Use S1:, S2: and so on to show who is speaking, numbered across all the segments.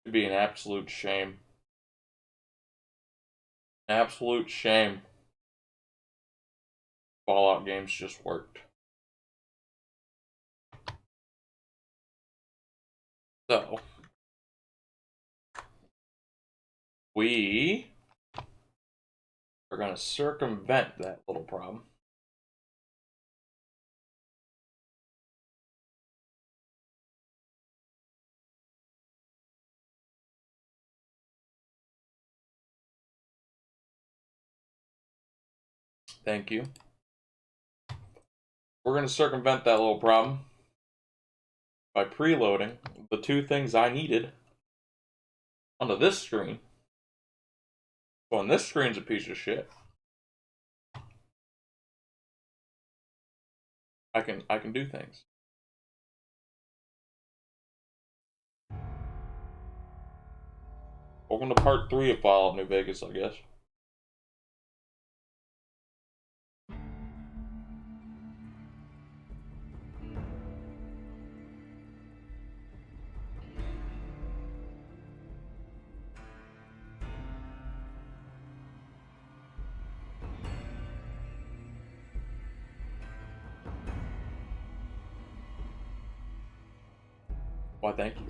S1: It'd be an absolute shame. Absolute shame. Fallout games just worked. So, we are going to circumvent that little problem. Thank you. We're going to circumvent that little problem by preloading the two things I needed onto this screen. So on this screen's a piece of shit. I can do things. Welcome to part 3 of Fallout New Vegas, I guess. Why, thank you.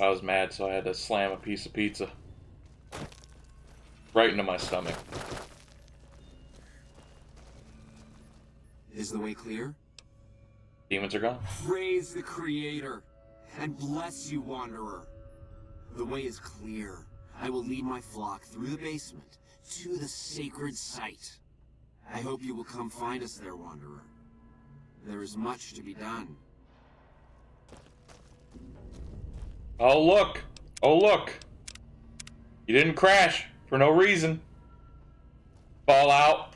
S1: I was mad, so I had to slam a piece of pizza right into my stomach.
S2: Is the way clear?
S1: Demons are gone.
S2: Praise the Creator, and bless you, Wanderer. The way is clear. I will lead my flock through the basement to the sacred site. I hope you will come find us there, Wanderer. There is much to be done.
S1: Oh, look! Oh, look! You didn't crash for no reason. Fallout.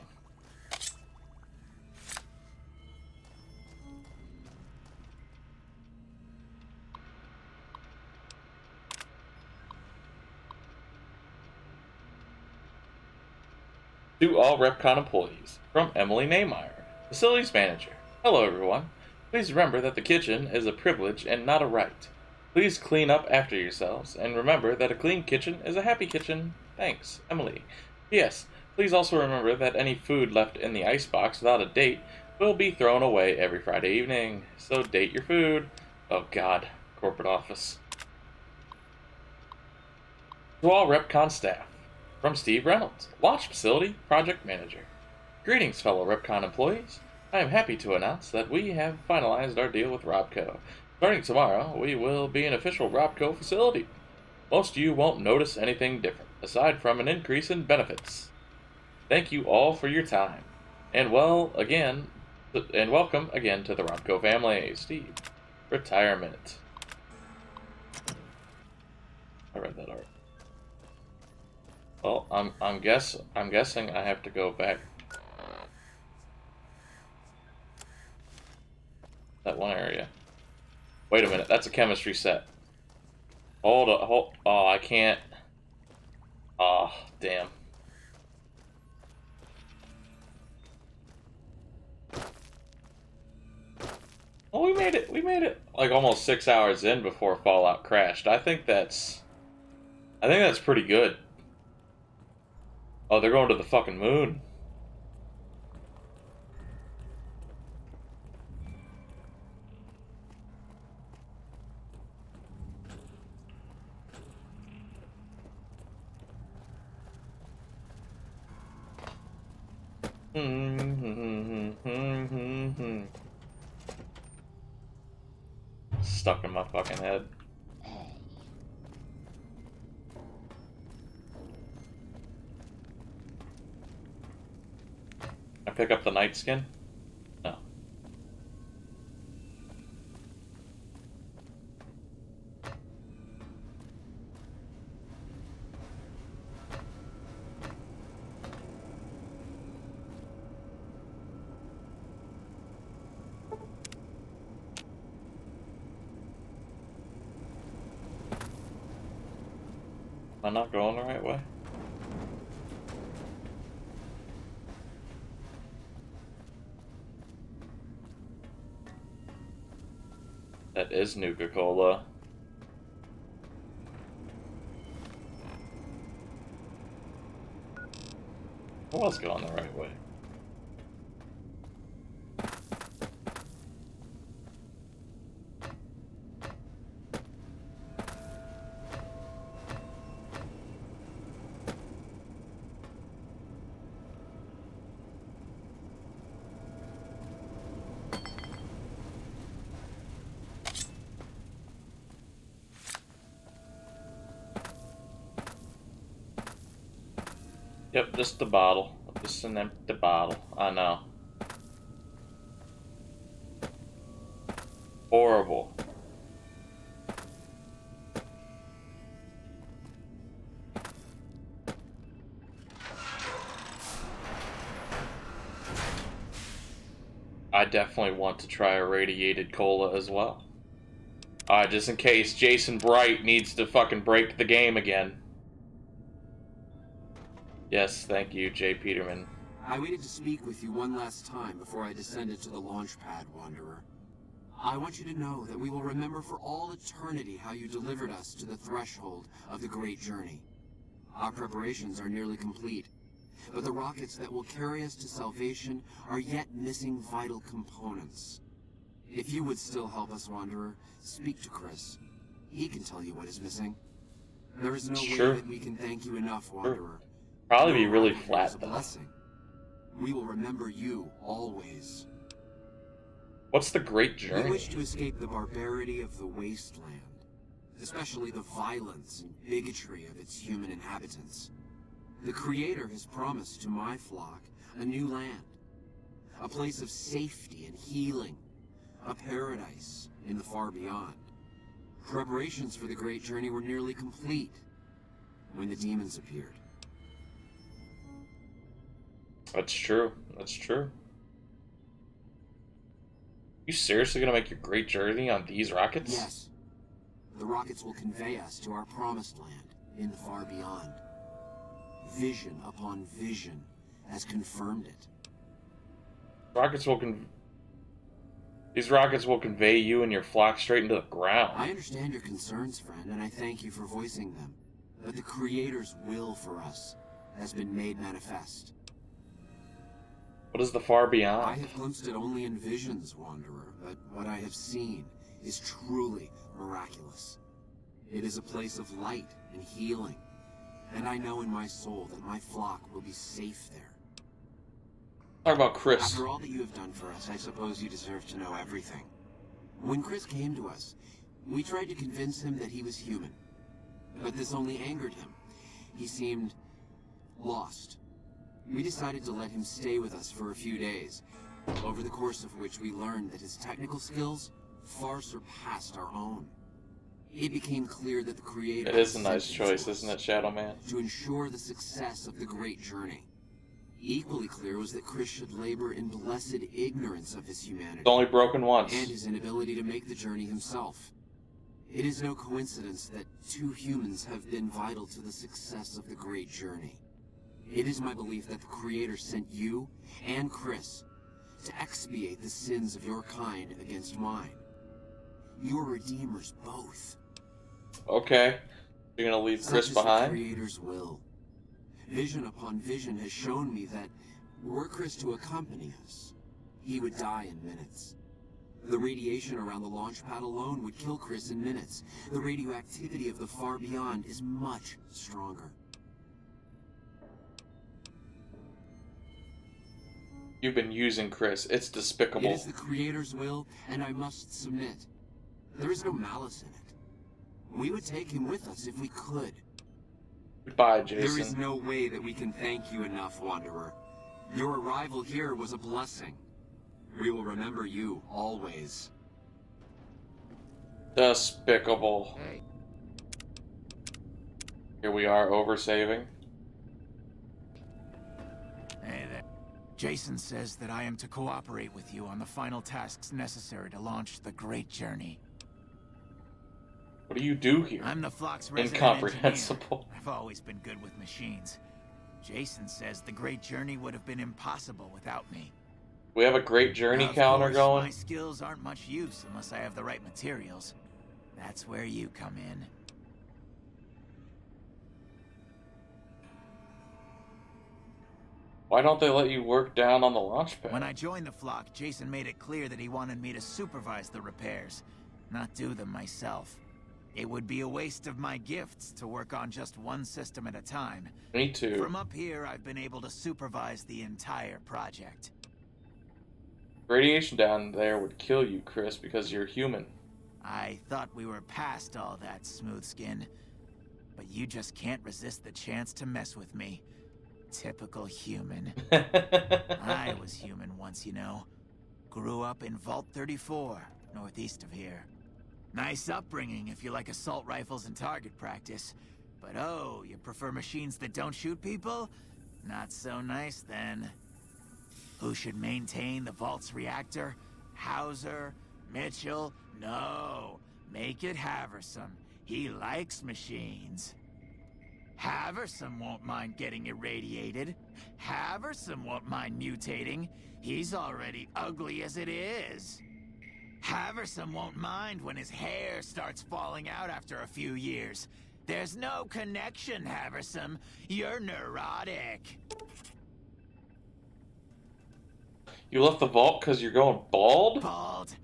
S1: To all REPCON employees, from Emily Neymeyer, Facilities Manager. Hello everyone. Please remember that the kitchen is a privilege and not a right. Please clean up after yourselves, and remember that a clean kitchen is a happy kitchen. Thanks, Emily. P.S. Please also remember that any food left in the icebox without a date will be thrown away every Friday evening, so date your food. Oh god, corporate office. To all REPCON staff, from Steve Reynolds, Launch Facility Project Manager. Greetings, fellow REPCON employees. I am happy to announce that we have finalized our deal with Robco. Starting tomorrow, we will be an official Robco facility. Most of you won't notice anything different, aside from an increase in benefits. Thank you all for your time, and welcome again to the Robco family. Steve, retirement. I read that already. Well, I'm guessing I have to go back that one area. Wait a minute, that's a chemistry set. Hold. Oh, I can't. Oh, damn. Well, we made it. We made it like almost 6 hours in before Fallout crashed. I think that's pretty good. Oh, they're going to the fucking moon. Stuck in my fucking head. pick up the night skin? No. Am I not going the right way? That is Nuka-Cola. I was going the right way. Yep, just the bottle. Just an empty bottle. I know. Horrible. I definitely want to try a radiated cola as well. Just in case Jason Bright needs to fucking break the game again. Yes, thank you, Jay Peterman.
S2: I waited to speak with you one last time before I descended to the launch pad, Wanderer. I want you to know that we will remember for all eternity how you delivered us to the threshold of the great journey. Our preparations are nearly complete, but the rockets that will carry us to salvation are yet missing vital components. If you would still help us, Wanderer, speak to Chris. He can tell you what is missing. There is no way that we can thank you enough, Wanderer.
S1: Probably be really flat, though.
S2: Blessing. We will remember you always.
S1: What's the great journey?
S2: We wish to escape the barbarity of the wasteland, especially the violence and bigotry of its human inhabitants. The Creator has promised to my flock a new land, a place of safety and healing, a paradise in the far beyond. Preparations for the great journey were nearly complete when the demons appeared.
S1: That's true. That's true. You seriously gonna make your great journey on these rockets?
S2: Yes. The rockets will convey us to our promised land in the far beyond. Vision upon vision has confirmed it.
S1: These rockets will convey you and your flock straight into the ground.
S2: I understand your concerns, friend, and I thank you for voicing them. But the Creator's will for us has been made manifest.
S1: What is the far beyond?
S2: I have glimpsed it only in visions, Wanderer, but what I have seen is truly miraculous. It is a place of light and healing, and I know in my soul that my flock will be safe there.
S1: Talk about Chris.
S2: After all that you have done for us, I suppose you deserve to know everything. When Chris came to us, we tried to convince him that he was human, but this only angered him. He seemed lost. We decided to let him stay with us for a few days, over the course of which we learned that his technical skills far surpassed our own. It became clear that the Creator...
S1: It is a nice choice, isn't it, Shadow Man?
S2: ...to ensure the success of the great journey. Equally clear was that Chris should labor in blessed ignorance of his humanity.
S1: It's only broken once.
S2: And his inability to make the journey himself. It is no coincidence that two humans have been vital to the success of the great journey. It is my belief that the Creator sent you and Chris to expiate the sins of your kind against mine. You are redeemers both.
S1: Okay. You're gonna leave Chris behind?
S2: Such is the Creator's will. Vision upon vision has shown me that were Chris to accompany us, he would die in minutes. The radiation around the launch pad alone would kill Chris in minutes. The radioactivity of the far beyond is much stronger.
S1: You've been using Chris. It's despicable.
S2: It is the Creator's will, and I must submit. There is no malice in it. We would take him with us if we could.
S1: Goodbye, Jason.
S2: There is no way that we can thank you enough, Wanderer. Your arrival here was a blessing. We will remember you always.
S1: Despicable.
S3: Hey.
S1: Here we are, oversaving.
S3: Hey there. Jason says that I am to cooperate with you on the final tasks necessary to launch the Great Journey.
S1: What do you do here?
S3: I'm the Flock's resident
S1: Incomprehensible.
S3: engineer. I've always been good with machines. Jason says the Great Journey would have been impossible without me.
S1: We have a Great Journey
S3: Of
S1: counter
S3: course,
S1: going.
S3: My skills aren't much use unless I have the right materials. That's where you come in.
S1: Why don't they let you work down on the launch pad?
S3: When I joined the Flock, Jason made it clear that he wanted me to supervise the repairs, not do them myself. It would be a waste of my gifts to work on just one system at a time.
S1: Me too.
S3: From up here, I've been able to supervise the entire project.
S1: Radiation down there would kill you, Chris, because you're human.
S3: I thought we were past all that, Smoothskin. But you just can't resist the chance to mess with me. Typical human. I was human once, you know. Grew up in Vault 34, northeast of here. Nice upbringing if you like assault rifles and target practice. But oh, you prefer machines that don't shoot people? Not so nice then. Who should maintain the Vault's reactor? Hauser? Mitchell? No. Make it Haversam. He likes machines. Haversam won't mind getting irradiated. Haversam won't mind mutating. He's already ugly as it is. Haversam won't mind when his hair starts falling out after a few years. There's no connection, Haversam. You're neurotic.
S1: You left the vault because you're going bald?
S3: Bald?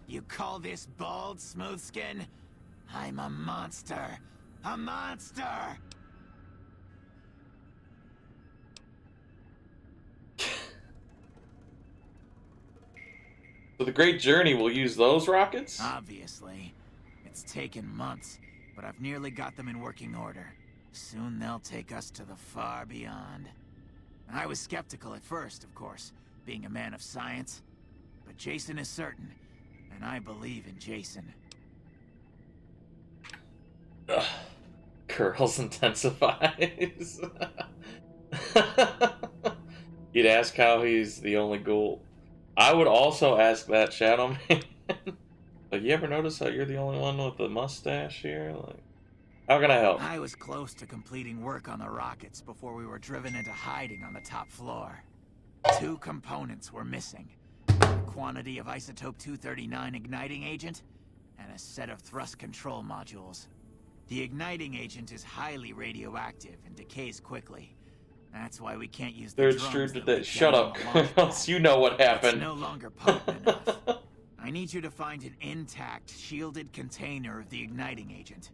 S3: You call this bald, Smoothskin? I'm a monster. A monster!
S1: So the Great Journey will use those rockets?
S3: Obviously. It's taken months, but I've nearly got them in working order. Soon they'll take us to the far beyond. I was skeptical at first, of course, being a man of science. But Jason is certain, and I believe in Jason.
S1: Ugh. Girls intensifies. You'd ask how he's the only ghoul. I would also ask that, Shadow Man. Like, you ever notice how you're the only one with the mustache here? Like, how can I help?
S3: I was close to completing work on the rockets before we were driven into hiding on the top floor. 2 components were missing. A quantity of isotope 239 igniting agent, and a set of thrust control modules. The igniting agent is highly radioactive and decays quickly. That's why we can't use the
S1: They're
S3: drones
S1: extruded
S3: that
S1: that.
S3: leak
S1: Shut
S3: down
S1: up,
S3: the launch
S1: Colonels.
S3: pad.
S1: You know what
S3: It's
S1: happened.
S3: no longer potent enough. I need you to find an intact, shielded container of the igniting agent.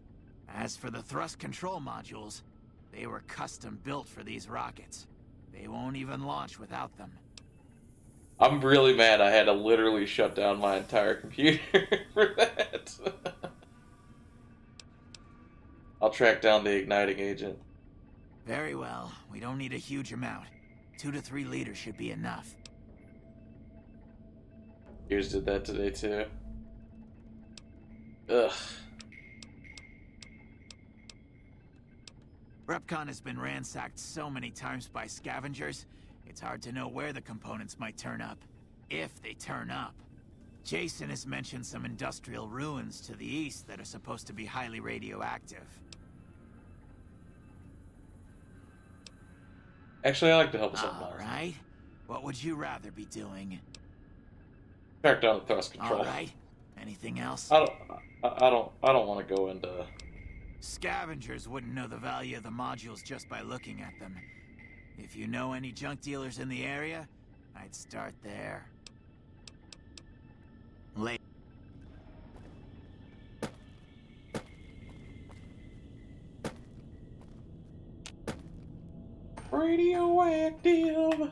S3: As for the thrust control modules, they were custom built for these rockets. They won't even launch without them.
S1: I'm really mad I had to literally shut down my entire computer for that. I'll track down the igniting agent.
S3: Very well. We don't need a huge amount. 2 to 3 liters should be enough.
S1: Gears did that today too. Ugh.
S3: Repcon has been ransacked so many times by scavengers, it's hard to know where the components might turn up. If they turn up. Jason has mentioned some industrial ruins to the east that are supposed to be highly radioactive.
S1: Actually, I like to help with something else.
S3: Alright. What would you rather be doing?
S1: Track down the thrust control.
S3: Alright. Anything else?
S1: I don't want to go into.
S3: Scavengers wouldn't know the value of the modules just by looking at them. If you know any junk dealers in the area, I'd start there. Late.
S1: Radioactive.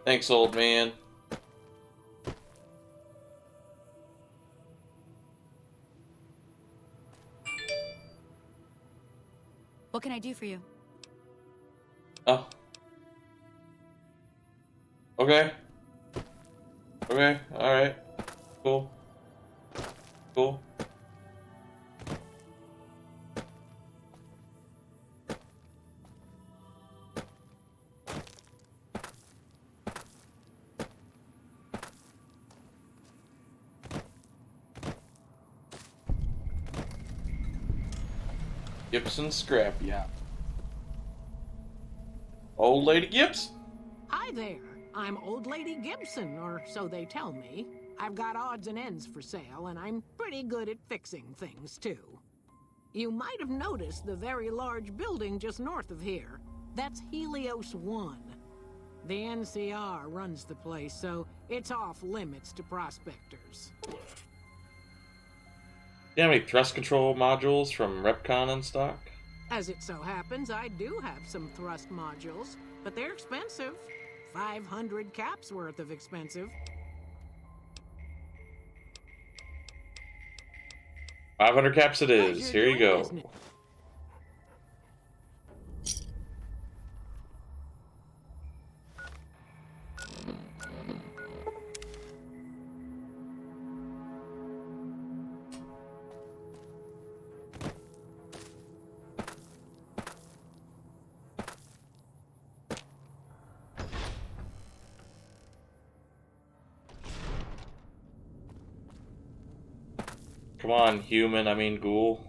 S1: Thanks, old man.
S4: What can I do for you?
S1: Oh. Okay. Okay, alright. Cool. Cool. Gibson Scrapyard. Old Lady Gibbs?
S5: Hi there. I'm Old Lady Gibson, or so they tell me. I've got odds and ends for sale, and I'm pretty good at fixing things, too. You might have noticed the very large building just north of here. That's Helios 1. The NCR runs the place, so it's off limits to prospectors.
S1: Do you have any thrust control modules from Repcon in stock?
S5: As it so happens, I do have some thrust modules, but they're expensive. 500 caps worth of expensive.
S1: 500 caps it is.
S5: Pleasure
S1: Here you
S5: doing
S1: go.
S5: business.
S1: Come on, human, I mean ghoul.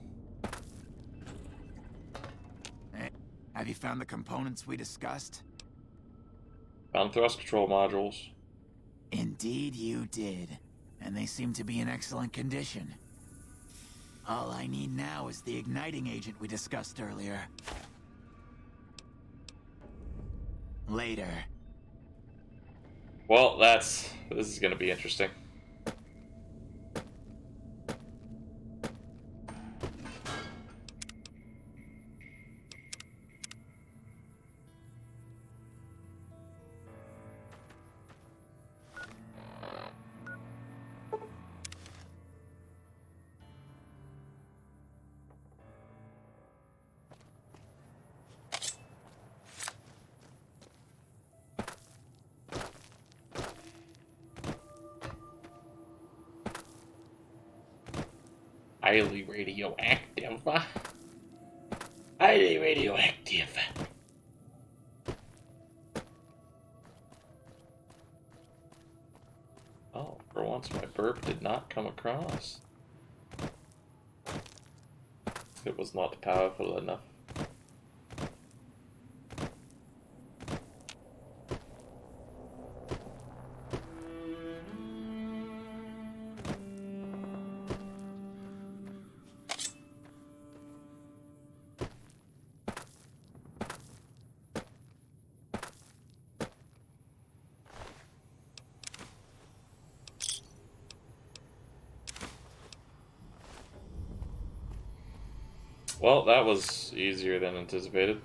S3: Eh, have you found the components we discussed?
S1: Found thrust control modules.
S3: Indeed you did. And they seem to be in excellent condition. All I need now is the igniting agent we discussed earlier. Later.
S1: Well, this is gonna be interesting. Highly radioactive. Highly radioactive. Oh, for once my burp did not come across. It was not powerful enough. Well, that was easier than anticipated.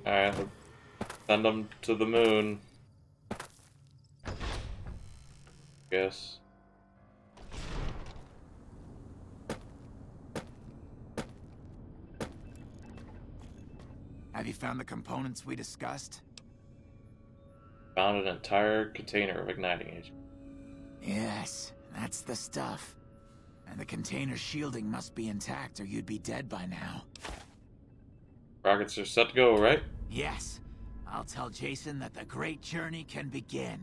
S1: Alright, send them to the moon. Guess.
S3: Have you found the components we discussed?
S1: Found an entire container of igniting agent.
S3: Yes, that's the stuff. And the container's shielding must be intact or you'd be dead by now.
S1: Rockets are set to go, right?
S3: Yes, I'll tell Jason that the great journey can begin.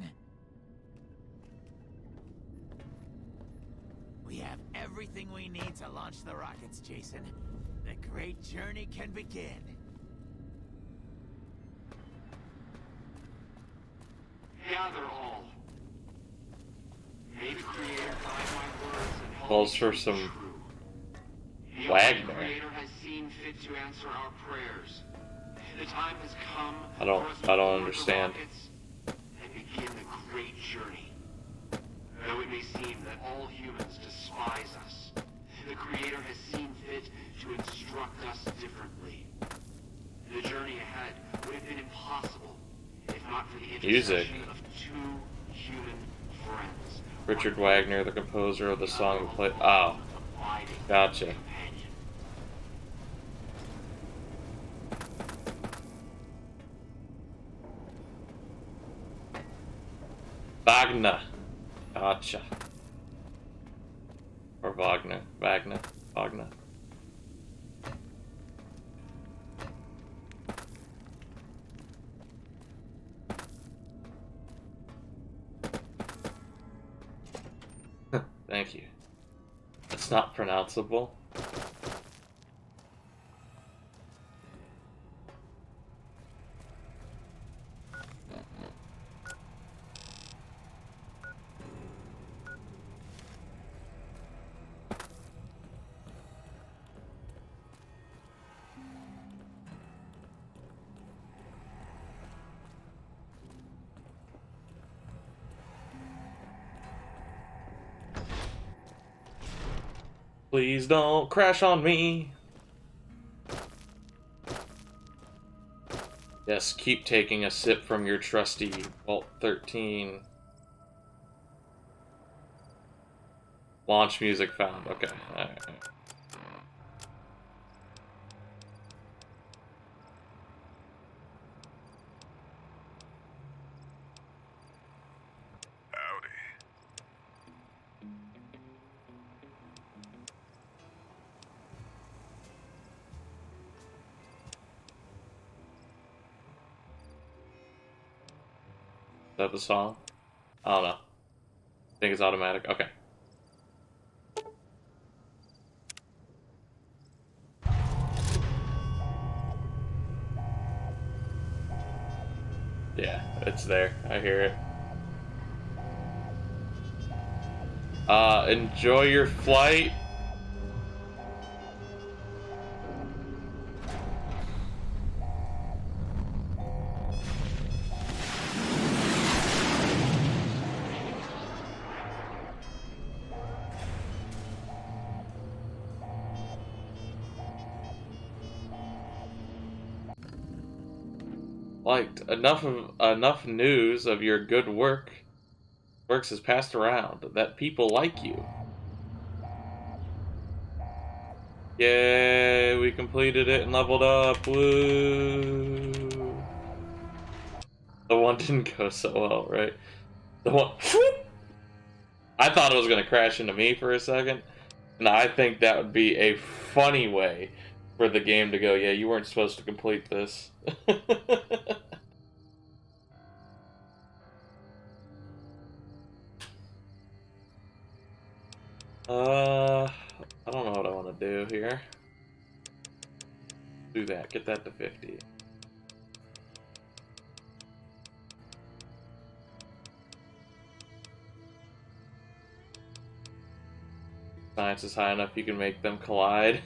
S3: We have everything we need to launch the rockets, Jason. The great journey can begin.
S2: Gather all. May the Creator guide my words and help
S1: Calls
S2: me
S1: for
S2: to be
S1: some
S2: true. The
S1: Wagner.
S2: Creator has seen fit to answer our prayers. The time has come
S1: I don't
S2: for us to board the
S1: understand.
S2: rockets and begin the great journey. Though it may seem that all humans despise us, the Creator has seen fit to instruct us differently. The journey ahead would have been impossible if not for the
S1: Music.
S2: intercession of two human friends.
S1: Richard Wagner, the composer of the song we played. Oh, gotcha. Wagner. Gotcha. Or Wagner. Wagner. Wagner. Thank you. It's not pronounceable. Please don't crash on me. Yes, keep taking a sip from your trusty Vault 13. Launch music found. Okay. Alright. Is that the song? I don't know. I think it's automatic. Okay. Yeah, it's there. I hear it. Enjoy your flight. Liked enough news of your good works has passed around that people like you. Yay, we completed it and leveled up. Woo! The one didn't go so well, right? The one. I thought it was gonna crash into me for a second, and I think that would be a funny way for the game to go. Yeah, you weren't supposed to complete this. I don't know what I want to do here. Do that. Get that to 50. Science is high enough you can make them collide.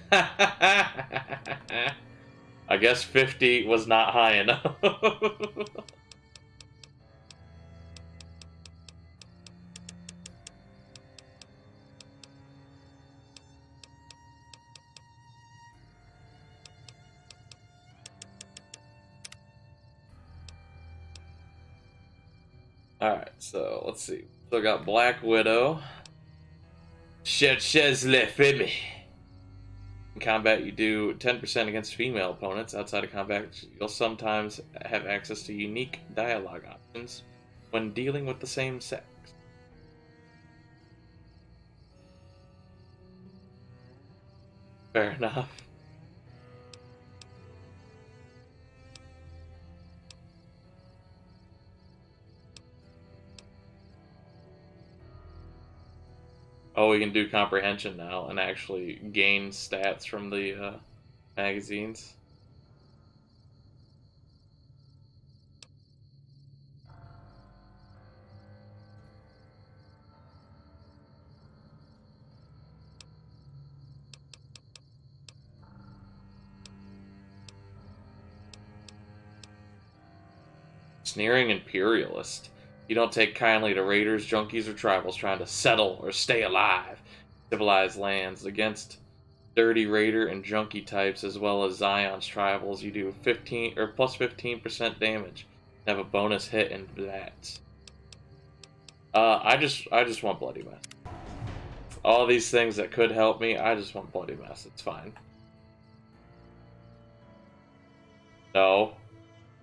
S1: I guess 50 was not high enough. Alright, so let's see. Still got Black Widow. Cherchez les femmes. In combat, you do 10% against female opponents. Outside of combat, you'll sometimes have access to unique dialogue options when dealing with the same sex. Fair enough. Oh, we can do comprehension now and actually gain stats from the magazines. Sneering imperialist. You don't take kindly to raiders, junkies, or tribals trying to settle or stay alive. It's civilized lands. Against dirty raider and junkie types, as well as Zion's tribals, you do 15 or plus 15% damage. And have a bonus hit in that. I just want Bloody Mess. All these things that could help me, I just want Bloody Mess. It's fine. No.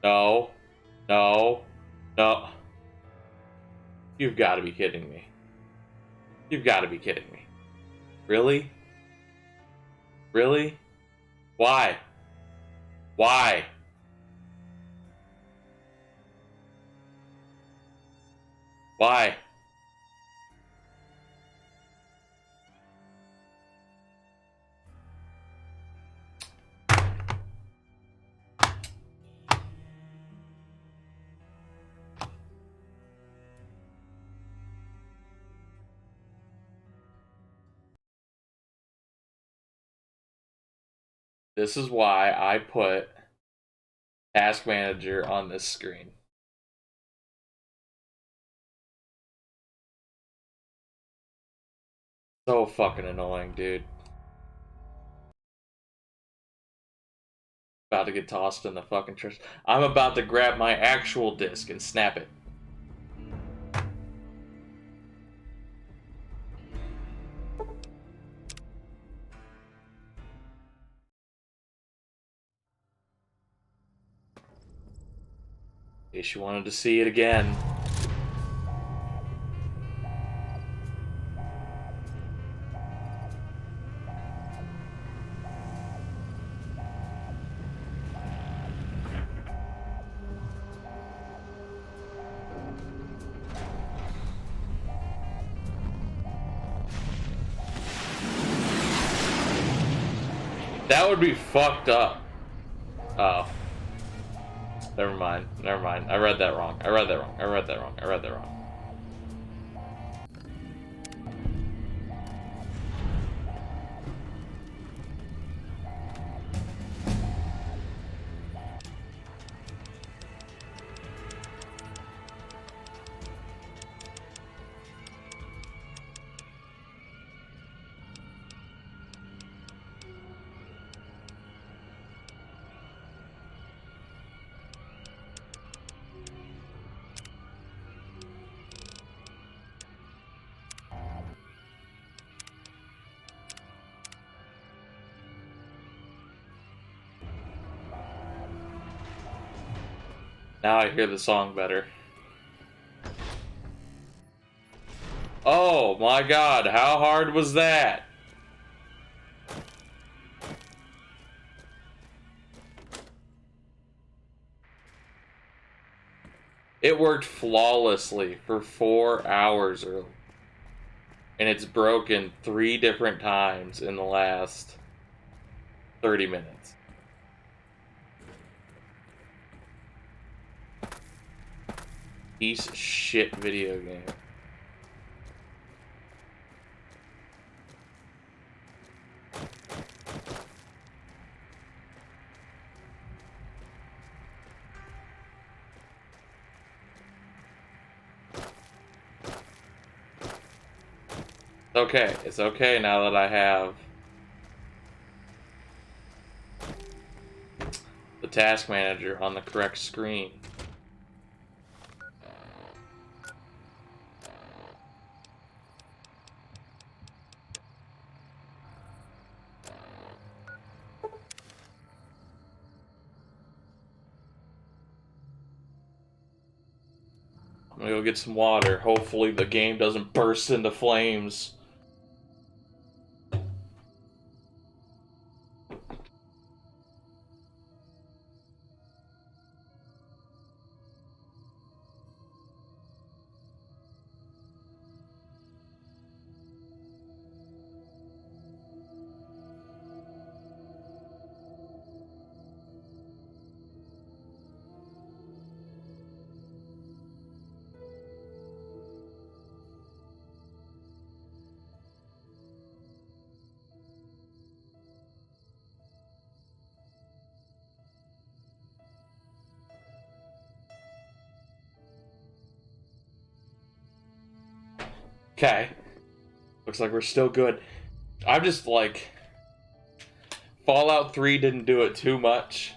S1: No. No. No. You've got to be kidding me. You've got to be kidding me. Really? Really? Why? Why? Why? This is why I put Task Manager on this screen. So fucking annoying, dude. About to get tossed in the fucking trash. I'm about to grab my actual disc and snap it. In case you wanted to see it again. That would be fucked up. Oh. Never mind. Never mind. I read that wrong. I read that wrong. I read that wrong. I read that wrong. Now I hear the song better. Oh my god, how hard was that? It worked flawlessly for 4 hours early. And it's broken 3 different times in the last 30 minutes. Piece of shit video game. Okay, it's okay now that I have the task manager on the correct screen. I'm gonna go get some water. Hopefully the game doesn't burst into flames. Okay. Looks like we're still good. I'm just like, Fallout 3 didn't do it too much.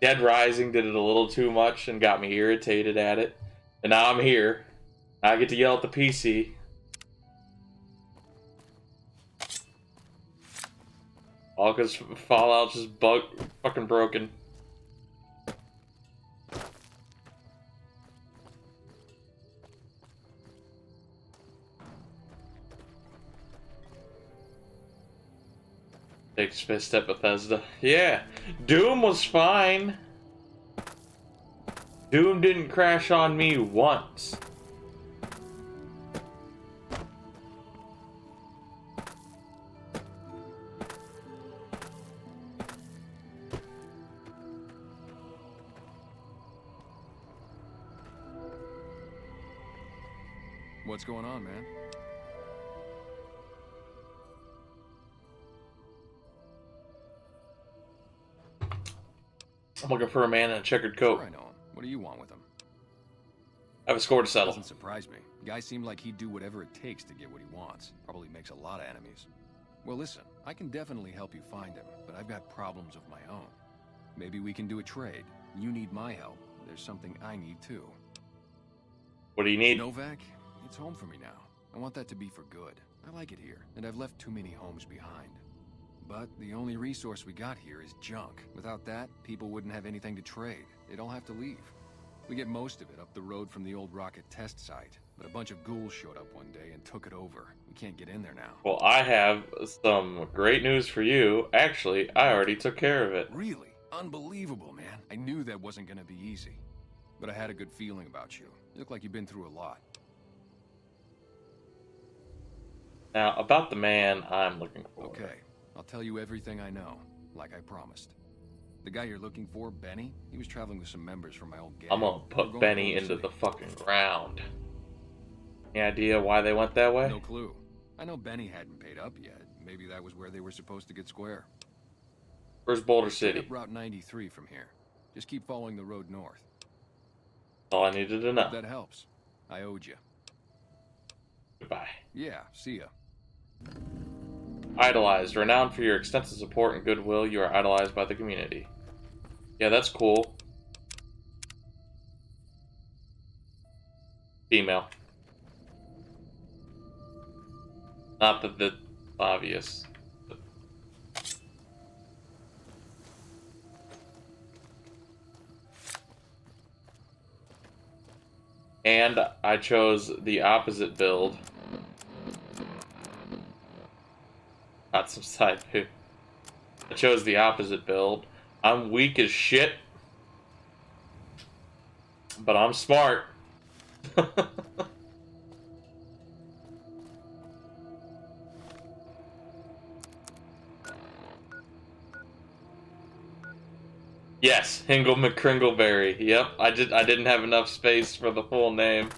S1: Dead Rising did it a little too much and got me irritated at it. And now I'm here. I get to yell at the PC. All because Fallout's just fucking broken. Takes fist at Bethesda. Yeah, Doom was fine. Doom didn't crash on me once.
S6: What's going on, man?
S1: I'm looking for a man in a checkered coat.
S6: Sure, I know him. What do you want with him?
S1: I have a score to settle.
S6: Doesn't surprise me. Guy seemed like he'd do whatever it takes to get what he wants. Probably makes a lot of enemies. Well, listen, I can definitely help you find him, but I've got problems of my own. Maybe we can do a trade. You need my help. There's something I need too.
S1: What do you need?
S6: Novak, it's home for me now. I want that to be for good. I like it here, and I've left too many homes behind. But the only resource we got here is junk. Without that, people wouldn't have anything to trade. They'd all have to leave. We get most of it up the road from the old rocket test site, but a bunch of ghouls showed up one day and took it over. We can't get in there now.
S1: Well, I have some great news for you. Actually, I already took care of it.
S6: Really? Unbelievable, man. I knew that wasn't gonna be easy. But I had a good feeling about you. You look like you've been through a lot.
S1: Now, about the man I'm looking for.
S6: Okay, I'll tell you everything I know, like I promised. The guy you're looking for, Benny, he was traveling with some members from my old gang.
S1: I'm gonna put Benny into the fucking ground. Any idea why they went that way?
S6: No clue. I know Benny hadn't paid up yet. Maybe that was where they were supposed to get square.
S1: Where's Boulder
S6: Straight
S1: City?
S6: up Route 93 from here. Just keep following the road north.
S1: All I needed to know.
S6: That helps. I owed you.
S1: Goodbye.
S6: Yeah, see ya.
S1: Idolized. Renowned for your extensive support and goodwill, you are idolized by the community. Yeah, that's cool. Female. Not that that's obvious. And I chose the opposite build. Not some side poo. I chose the opposite build. I'm weak as shit. But I'm smart. Yes, Hingle McCringleberry. Yep, I didn't have enough space for the full name.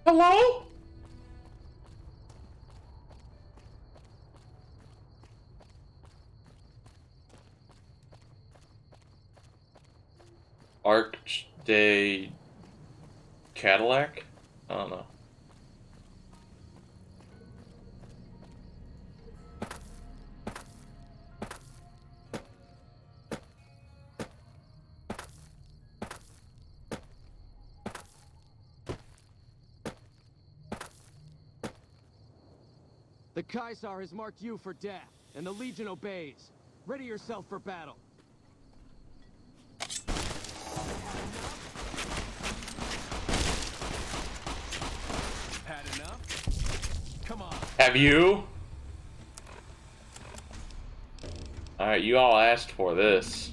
S1: Hello? Arch de Cadillac? I don't know.
S7: The Caesar has marked you for death, and the Legion obeys. Ready yourself for battle. Had enough? Come on.
S1: Have you? Alright, you all asked for this.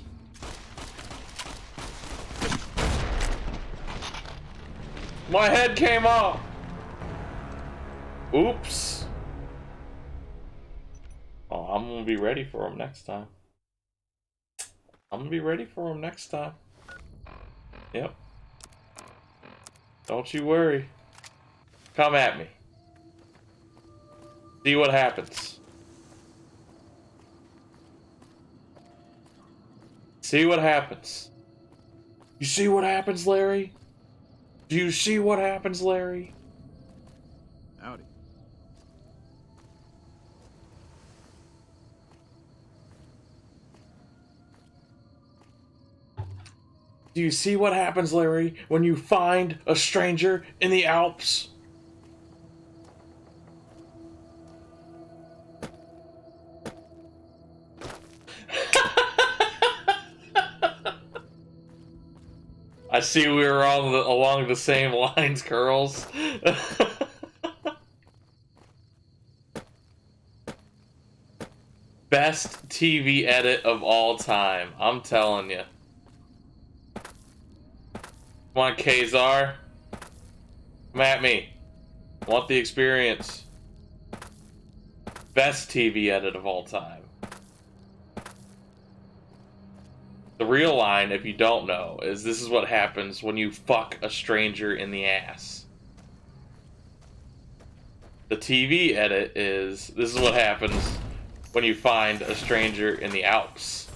S1: My head came off! Oops. Oh, I'm gonna be ready for him next time. I'm gonna be ready for him next time. Yep. Don't you worry. Come at me. See what happens. See what happens. You see what happens, Larry? Do you see what happens, Larry?
S8: Howdy.
S1: Do you see what happens, Larry, when you find a stranger in the Alps? I see we were all along the same lines, Curls. Best TV edit of all time. I'm telling you. Come on, Kazar. Come at me. Want the experience. Best TV edit of all time. The real line, if you don't know, is this is what happens when you fuck a stranger in the ass. The TV edit is this is what happens when you find a stranger in the Alps.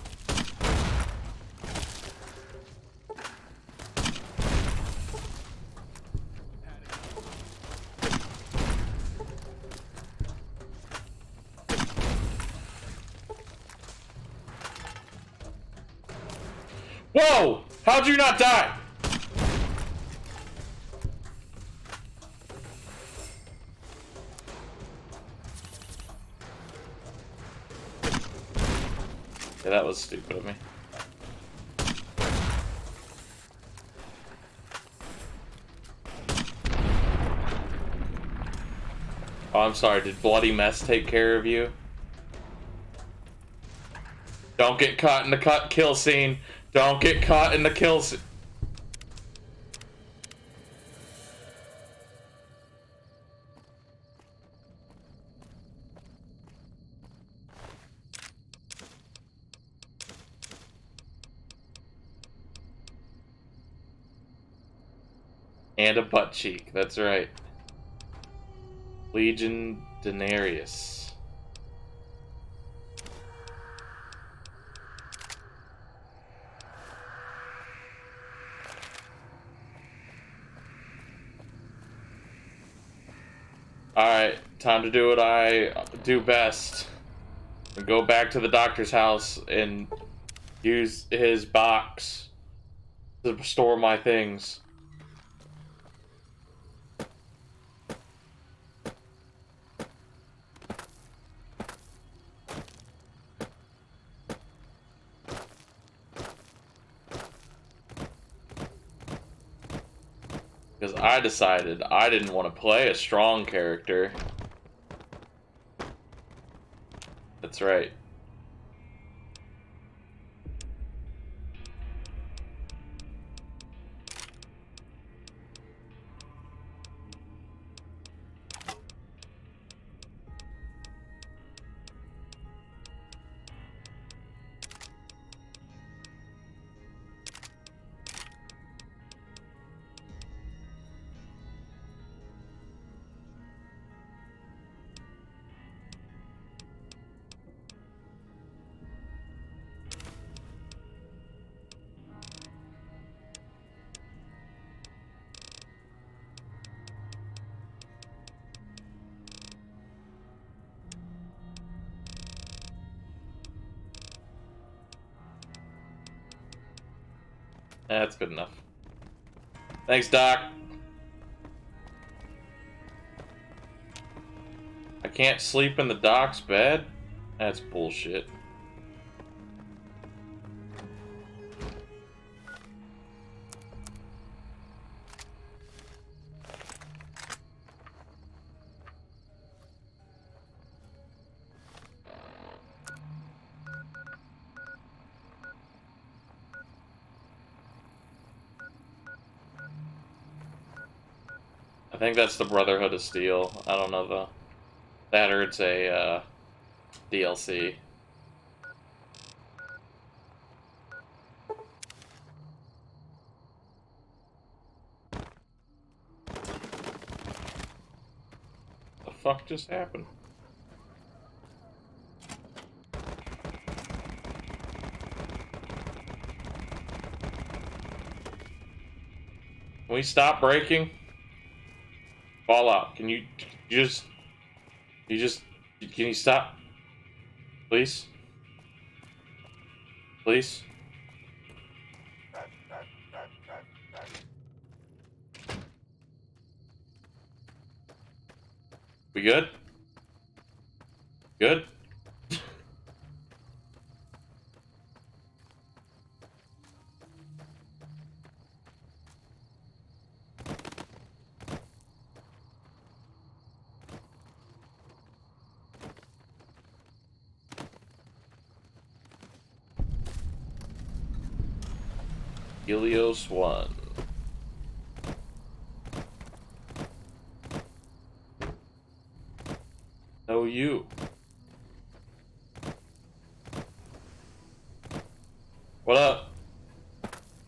S1: Whoa! How'd you not die? Yeah, that was stupid of me. Oh, I'm sorry. Did Bloody Mess take care of you? Don't get caught in the kill scene. Don't get caught in the kill scene. And a butt cheek. That's right. Legion Denarius. Alright, time to do what I do best. Go back to the doctor's house and use his box to store my things. Because I decided I didn't want to play a strong character. That's right. That's good enough. Thanks, Doc. I can't sleep in the doc's bed? That's bullshit. I think that's the Brotherhood of Steel. I don't know though. That or it's a DLC. fuck just happened? Can we stop braking? Fallout, can you just can you stop? Please? Please? We good? Good? Helios 1. No, you. What up?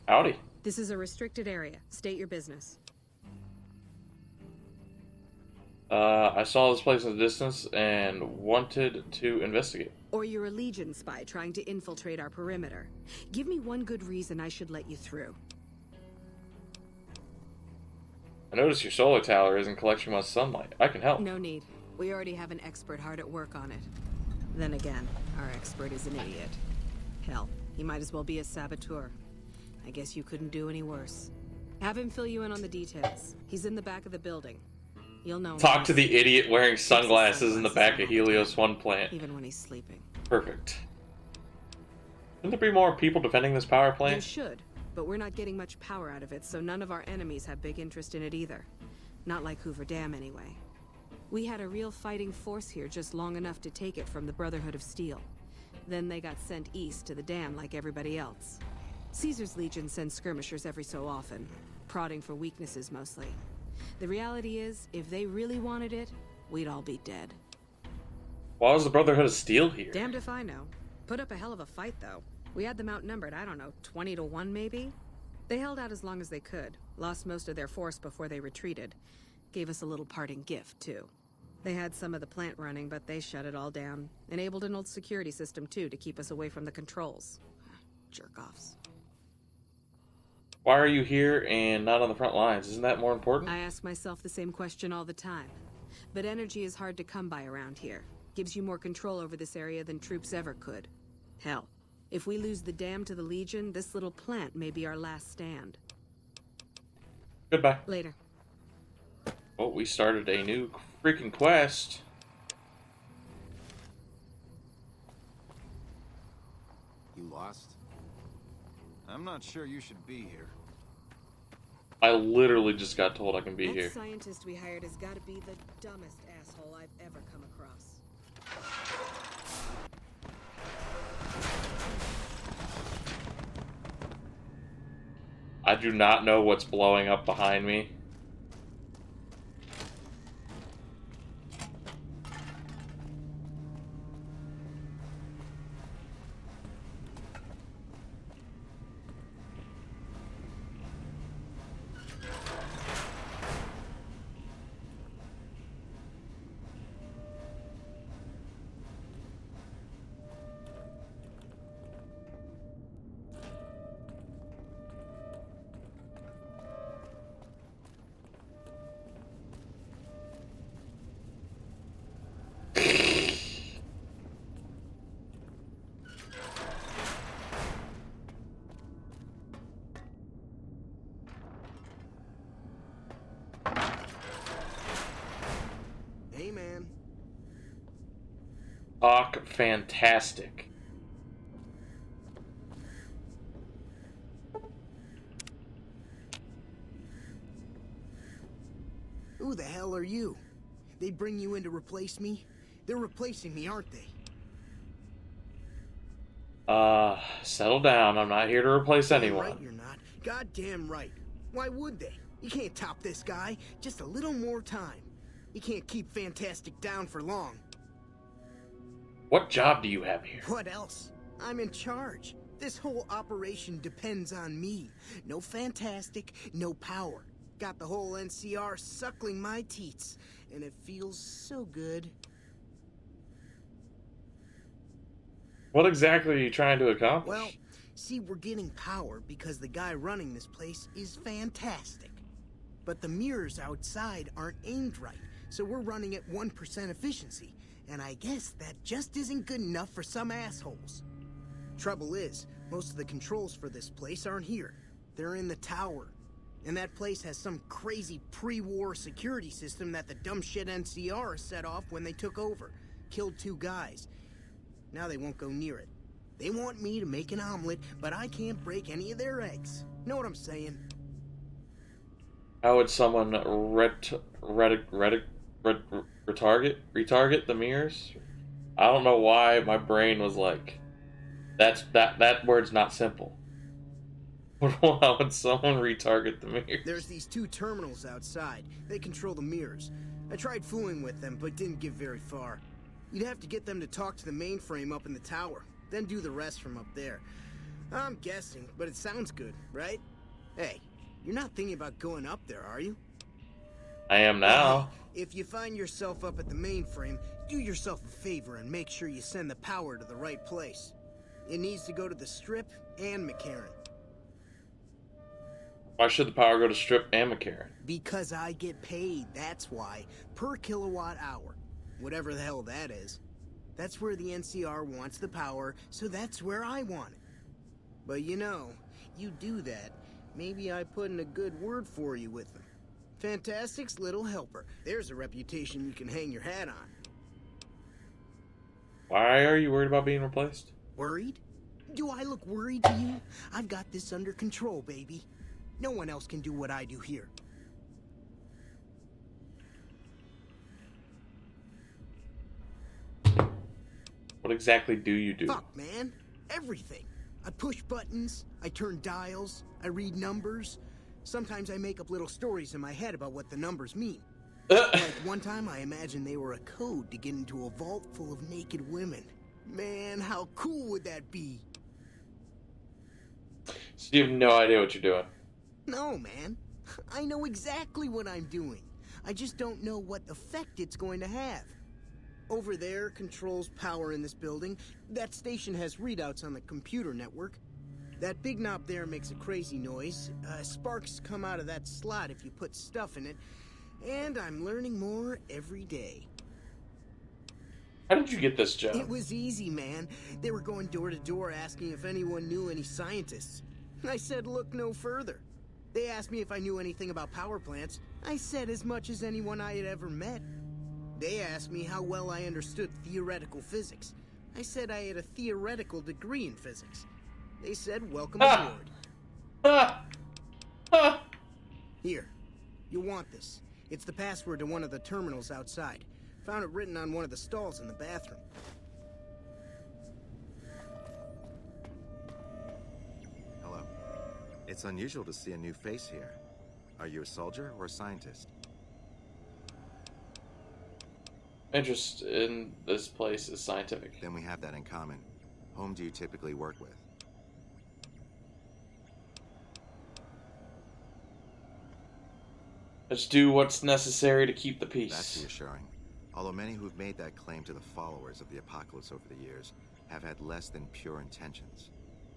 S1: Howdy.
S9: This is a restricted area. State your business.
S1: I saw this place in the distance and wanted to investigate.
S9: Or you're a Legion spy trying to infiltrate our perimeter. Give me one good reason I should let you through.
S1: I noticed your solar tower isn't collecting much sunlight. I can help.
S9: No need. We already have an expert hard at work on it. Then again, our expert is an idiot. Hell, he might as well be a saboteur. I guess you couldn't do any worse. Have him fill you in on the details. He's in the back of the building. You'll know.
S1: Talk to the idiot wearing sunglasses in the back of Helios 1 plant.
S9: Even when he's sleeping.
S1: Perfect. Shouldn't there be more people defending this power
S9: There
S1: plant?
S9: should, but we're not getting much power out of it, so none of our enemies have big interest in it either. Not like Hoover Dam, anyway. We had a real fighting force here just long enough to take it from the Brotherhood of Steel. Then they got sent east to the dam like everybody else. Caesar's Legion sends skirmishers every so often, prodding for weaknesses mostly. The reality is, if they really wanted it, we'd all be dead.
S1: Why was the Brotherhood of Steel here?
S9: Damned if I know. Put up a hell of a fight, though. We had them outnumbered, I don't know, 20 to 1 maybe? They held out as long as they could, lost most of their force before they retreated. Gave us a little parting gift, too. They had some of the plant running, but they shut it all down. Enabled an old security system, too, to keep us away from the controls. Jerk-offs.
S1: Why are you here and not on the front lines? Isn't that more important?
S9: I ask myself the same question all the time. But energy is hard to come by around here. Gives you more control over this area than troops ever could. Hell, if we lose the dam to the Legion, this little plant may be our last stand.
S1: Goodbye.
S9: Later.
S1: Oh, we started a new freaking quest.
S8: You lost? I'm not sure you should be here.
S1: I literally just got told I can be
S9: That
S1: here.
S9: scientist we hired has got to be the dumbest asshole I've ever come across.
S1: I do not know what's blowing up behind me.
S10: Hey, man.
S1: Talk fantastic.
S10: Who the hell are you? They bring you in to replace me? They're replacing me, aren't they?
S1: Settle down. I'm not here to replace
S10: Damn
S1: anyone.
S10: right you're not. Goddamn right. Why would they? You can't top this guy. Just a little more time. You can't keep Fantastic down for long.
S1: What job do you have here?
S10: What else? I'm in charge. This whole operation depends on me. No Fantastic, no power. Got the whole NCR suckling my teats, and it feels so good.
S1: What exactly are you trying to accomplish?
S10: Well, see, we're getting power because the guy running this place is fantastic. But the mirrors outside aren't aimed right, so we're running at 1% efficiency. And I guess that just isn't good enough for some assholes. Trouble is, most of the controls for this place aren't here. They're in the tower. And that place has some crazy pre-war security system that the dumb shit NCR set off when they took over. Killed 2 guys. Now they won't go near it. They want me to make an omelet, but I can't break any of their eggs. Know what I'm saying?
S1: How would someone retarget the mirrors? I don't know why my brain was like, that word's not simple. How would someone retarget the mirrors?
S10: There's these 2 terminals outside. They control the mirrors. I tried fooling with them, but didn't get very far. You'd have to get them to talk to the mainframe up in the tower, then do the rest from up there. I'm guessing, but it sounds good, right? Hey, you're not thinking about going up there, are you?
S1: I am now.
S10: If you find yourself up at the mainframe, do yourself a favor and make sure you send the power to the right place. It needs to go to the Strip and McCarran.
S1: Why should the power go to Strip and McCarran?
S10: Because I get paid, that's why. Per kilowatt hour. Whatever the hell that is. That's where the NCR wants the power, so that's where I want it. But you know, you do that, maybe I put in a good word for you with them. Fantastic's little helper. There's a reputation you can hang your hat on.
S1: Why are you worried about being replaced?
S10: Worried? Do I look worried to you? I've got this under control, baby. No one else can do what I do here.
S1: What exactly do you do?
S10: Fuck, man. Everything. I push buttons, I turn dials, I read numbers. Sometimes I make up little stories in my head about what the numbers mean. Like one time I imagined they were a code to get into a vault full of naked women. Man, how cool would that be?
S1: So you have no idea what you're doing.
S10: No, man. I know exactly what I'm doing. I just don't know what effect it's going to have. Over there controls power in this building. That station has readouts on the computer network. That big knob there makes a crazy noise. Sparks come out of that slot if you put stuff in it. And I'm learning more every day.
S1: How did you get this job?
S10: It was easy, man. They were going door to door asking if anyone knew any scientists. I said look no further. They asked me if I knew anything about power plants. I said as much as anyone I had ever met. They asked me how well I understood theoretical physics. I said I had a theoretical degree in physics. They said welcome aboard. Here, you want this. It's the password to one of the terminals outside. Found it written on one of the stalls in the bathroom.
S8: Hello. It's unusual to see a new face here. Are you a soldier or a scientist?
S1: Interest in this place is scientific.
S8: Then we have that in common. Whom do you typically work with?
S1: Let's do what's necessary to keep the peace.
S8: That's reassuring. Although many who've made that claim to the followers of the Apocalypse over the years have had less than pure intentions.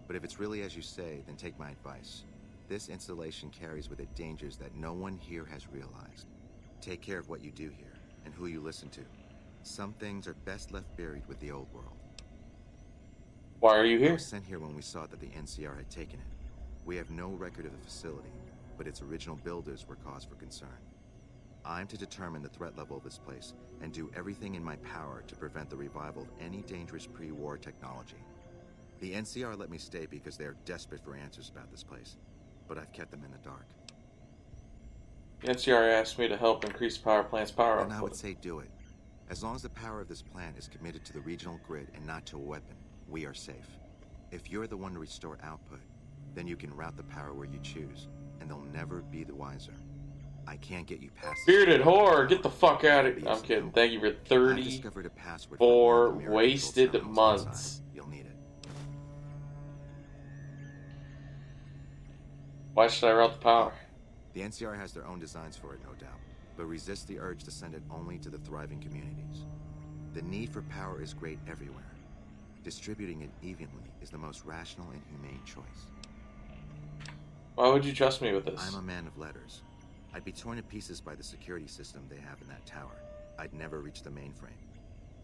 S8: But if it's really as you say, then take my advice. This installation carries with it dangers that no one here has realized. Take care of what you do here, and who you listen to. Some things are best left buried with the old world.
S1: Why are you
S8: I
S1: here?
S8: was sent here when we saw that the NCR had taken it. We have no record of the facility, but its original builders were cause for concern. I'm to determine the threat level of this place and do everything in my power to prevent the revival of any dangerous pre-war technology. The NCR let me stay because they are desperate for answers about this place, but I've kept them in the dark.
S1: The NCR asked me to help increase power plant's power
S8: And I would
S1: output.
S8: say do it. As long as the power of this plant is committed to the regional grid and not to a weapon, we are safe. If you're the one to restore output, then you can route the power where you choose, and they'll never be the wiser. I can't get you past this.
S1: Bearded whore, get the fuck out of here. I'm kidding. Thank you for
S8: I've discovered a password for one of the mirror
S1: wasted
S8: control terminals
S1: months.
S8: outside. You'll need it.
S1: Why should I route the power?
S8: The NCR has their own designs for it, no doubt, but resists the urge to send it only to the thriving communities. The need for power is great everywhere. Distributing it evenly is the most rational and humane choice.
S1: Why would you trust me with this?
S8: I'm a man of letters. I'd be torn to pieces by the security system they have in that tower. I'd never reach the mainframe.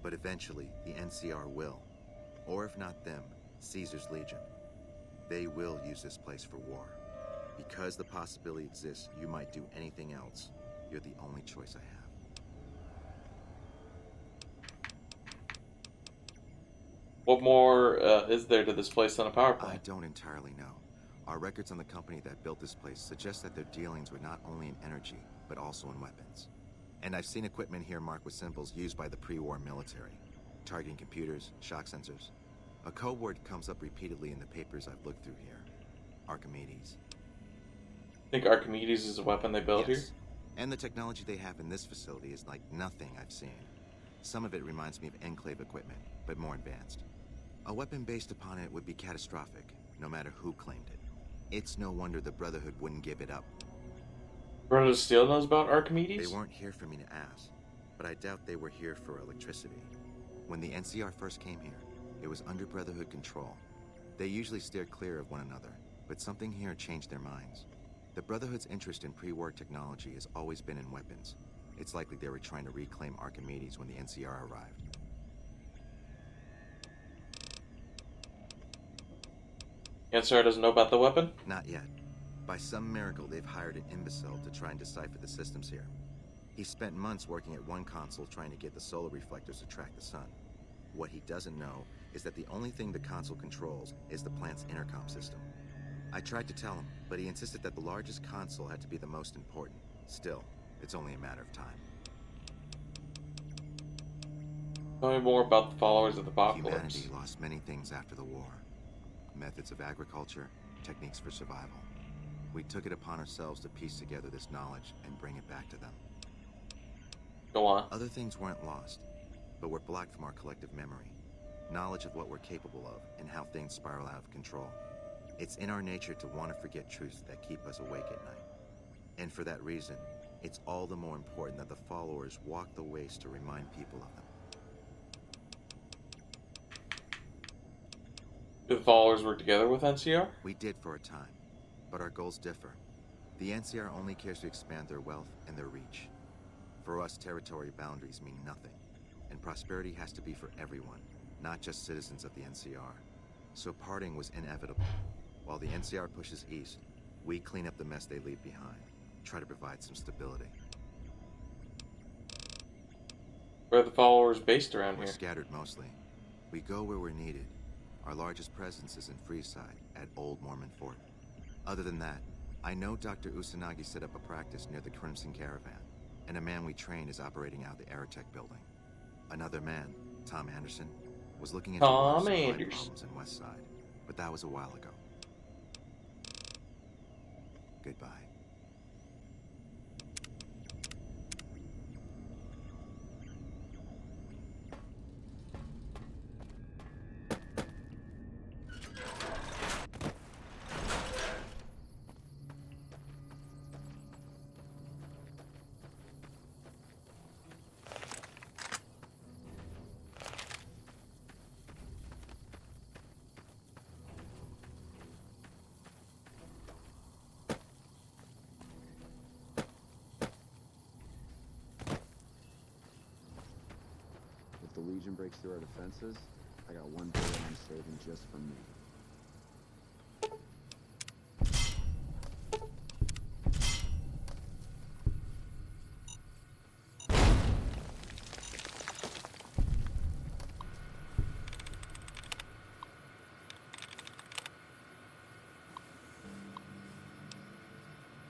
S8: But eventually, the NCR will. Or if not them, Caesar's Legion. They will use this place for war. Because the possibility exists you might do anything else, you're the only choice I have.
S1: What more is there to this place than a power
S8: I
S1: plant?
S8: don't entirely know. Our records on the company that built this place suggest that their dealings were not only in energy, but also in weapons. And I've seen equipment here marked with symbols used by the pre-war military, targeting computers, shock sensors. A code word comes up repeatedly in the papers I've looked through here. Archimedes.
S1: Think Archimedes is a weapon they built
S8: Yes.
S1: here?
S8: And the technology they have in this facility is like nothing I've seen. Some of it reminds me of Enclave equipment, but more advanced. A weapon based upon it would be catastrophic, no matter who claimed it. It's no wonder the Brotherhood wouldn't give it up.
S1: Brother of Steel knows about Archimedes?
S8: They weren't here for me to ask, but I doubt they were here for electricity. When the NCR first came here, it was under Brotherhood control. They usually steered clear of one another, but something here changed their minds. The Brotherhood's interest in pre-war technology has always been in weapons. It's likely they were trying to reclaim Archimedes when the NCR arrived.
S1: NCR doesn't know about the weapon?
S8: Not yet. By some miracle, they've hired an imbecile to try and decipher the systems here. He spent months working at one console trying to get the solar reflectors to track the sun. What he doesn't know is that the only thing the console controls is the plant's intercom system. I tried to tell him, but he insisted that the largest console had to be the most important. Still, it's only a matter of time.
S1: Tell me more about the followers of the Apocalypse.
S8: Humanity lost many things after the war. Methods of agriculture, techniques for survival. We took it upon ourselves to piece together this knowledge and bring it back to them.
S1: Go on.
S8: Other things weren't lost, but were blocked from our collective memory. Knowledge of what we're capable of and how things spiral out of control. It's in our nature to want to forget truths that keep us awake at night. And for that reason, it's all the more important that the followers walk the ways to remind people of them.
S1: Do the followers work together with NCR?
S8: We did for a time, but our goals differ. The NCR only cares to expand their wealth and their reach. For us, territory boundaries mean nothing, and prosperity has to be for everyone, not just citizens of the NCR. So parting was inevitable. While the NCR pushes east, we clean up the mess they leave behind, try to provide some stability.
S1: Where are the followers based around
S8: We're
S1: here?
S8: scattered mostly. We go where we're needed. Our largest presence is in Freeside, at Old Mormon Fort. Other than that, I know Dr. Usanagi set up a practice near the Crimson Caravan, and a man we train is operating out the Aerotech building. Another man, Tom Anderson, was looking into water
S1: Tom
S8: supply
S1: Anderson.
S8: problems in West Side, but that was a while ago. Goodbye.
S6: If the Legion breaks through our defenses, I got one bullet I'm saving just for me.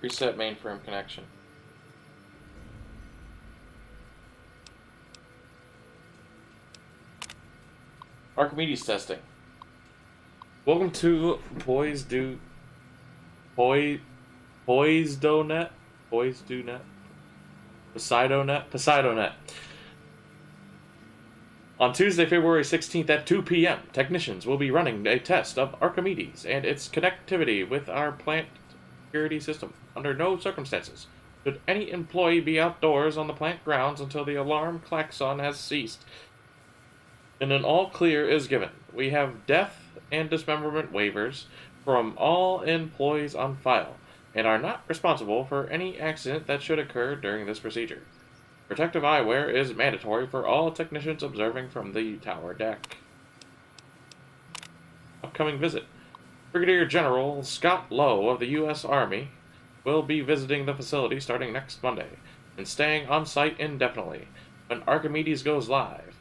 S1: Reset mainframe connection. Archimedes testing. Welcome to Poisdonet. Poseidonet? Poseidonet. On Tuesday, February 16th at 2 p.m., technicians will be running a test of Archimedes and its connectivity with our plant security system. Under no circumstances should any employee be outdoors on the plant grounds until the alarm klaxon has ceased and an all clear is given. We have death and dismemberment waivers from all employees on file and are not responsible for any accident that should occur during this procedure. Protective eyewear is mandatory for all technicians observing from the tower deck. Upcoming visit. Brigadier General Scott Lowe of the U.S. Army will be visiting the facility starting next Monday and staying on site indefinitely when Archimedes goes live.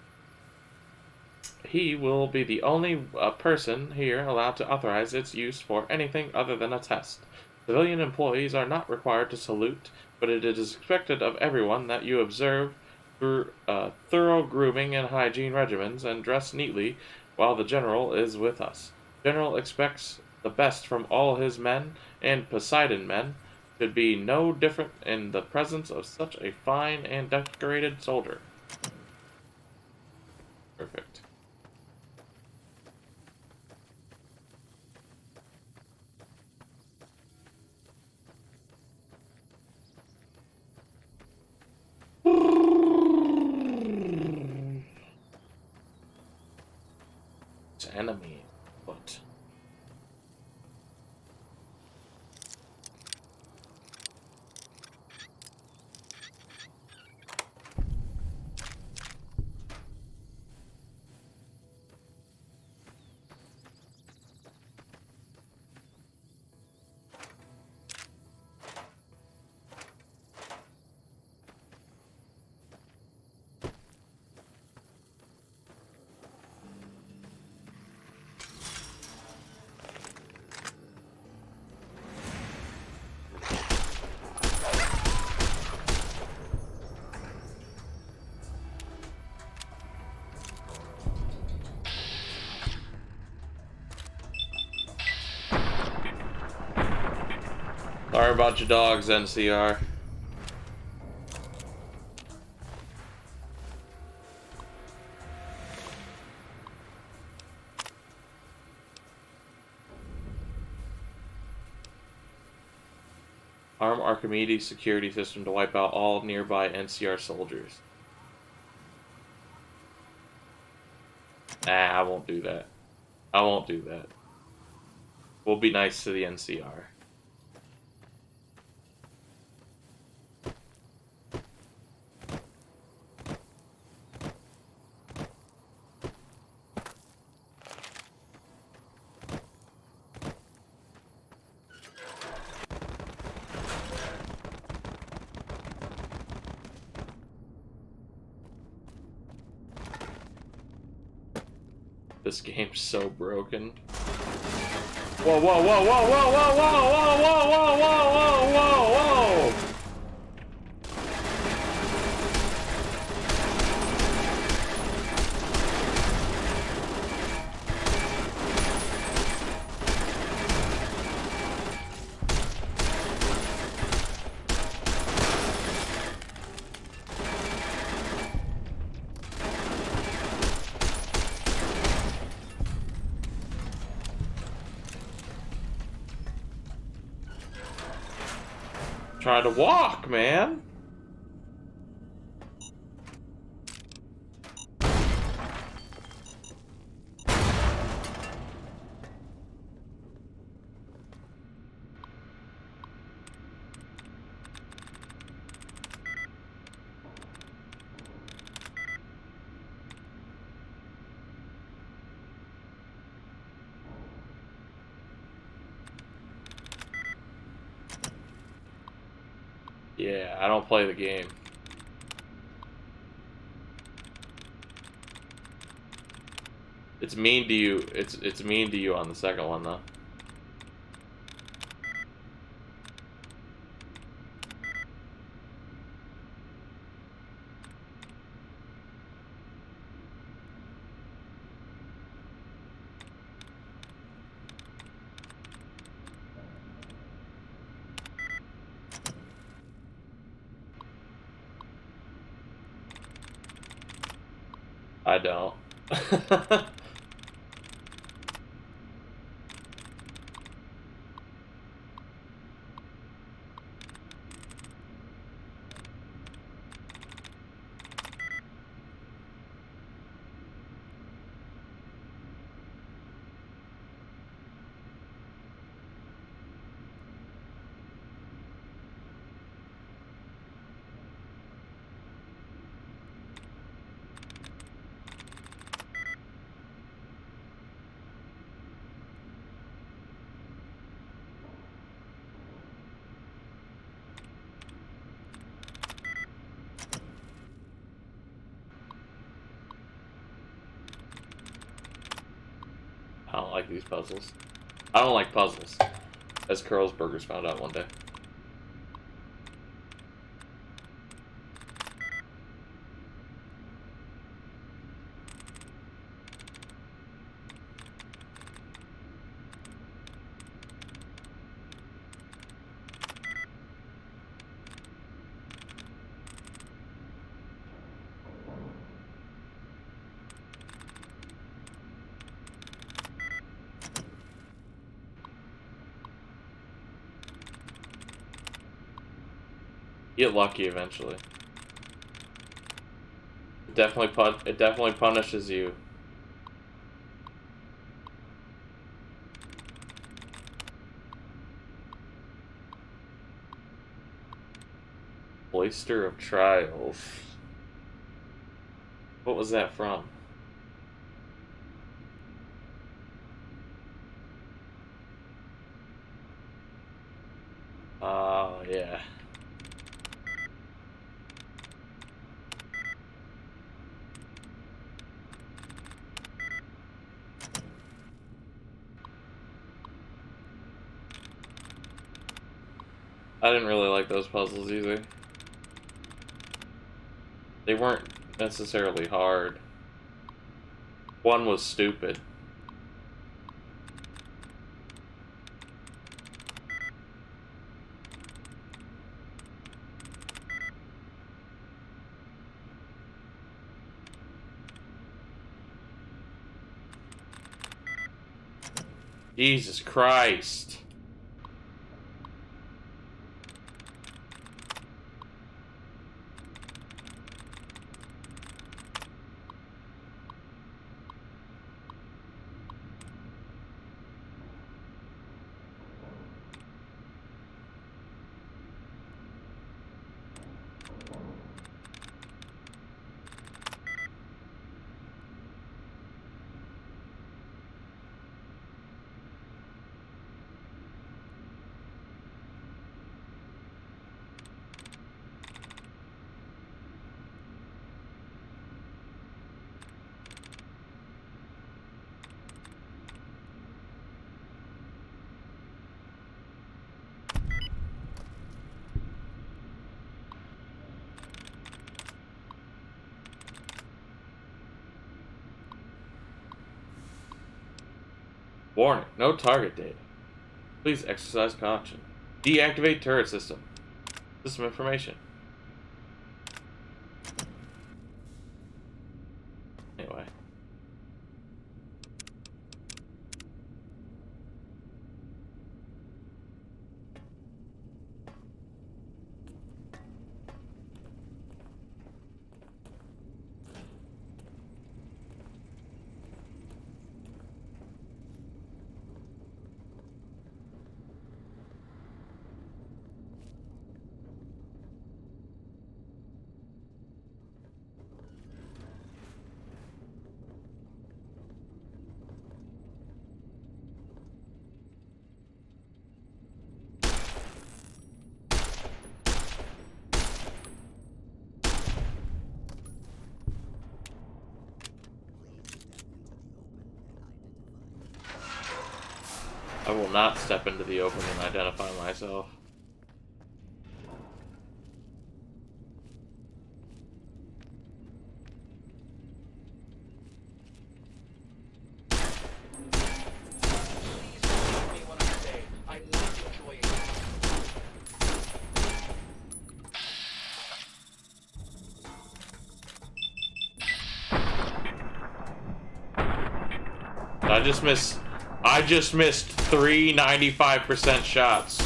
S1: He will be the only person here allowed to authorize its use for anything other than a test. Civilian employees are not required to salute, but it is expected of everyone that you observe thorough grooming and hygiene regimens and dress neatly while the General is with us. General expects the best from all his men, and Poseidon men should be no different in the presence of such a fine and decorated soldier. Perfect. Enemy foot. Sorry about your dogs, NCR. Arm Archimedes security system to wipe out all nearby NCR soldiers. Nah, I won't do that. I won't do that. We'll be nice to the NCR. This game's so broken. Whoa, whoa, whoa, whoa, whoa, whoa, whoa, whoa, whoa, whoa, whoa, whoa, whoa! Trying to walk, man. Yeah, I don't play the game. It's mean to you. It's mean to you on the second one though. I don't. I don't like these puzzles. I don't like puzzles, as Curl's Burgers found out one day. Get lucky eventually. It definitely punishes you. Oyster of Trials. What was that from? Oh, yeah. I didn't really like those puzzles either. They weren't necessarily hard. One was stupid. Jesus Christ. Warning, no target data. Please exercise caution. Deactivate turret system. System information. Anyway. I will not step into the open and identify myself. I just missed 3 95% shots.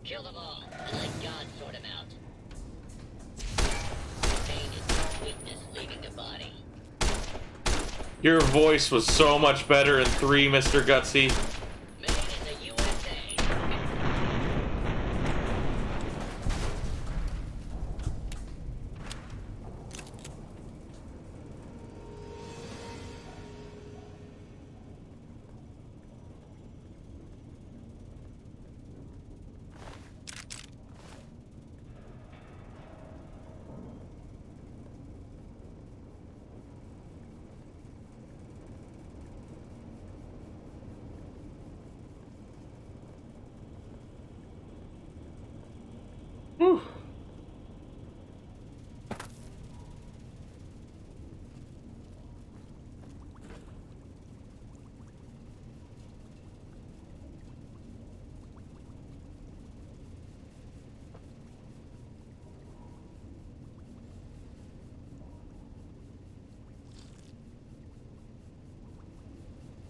S11: Kill them all, and let God sort them out. Pain is just weakness leaving the body.
S1: Your voice was so much better in 3, Mr. Gutsy.
S11: Made in the USA.
S1: Whew.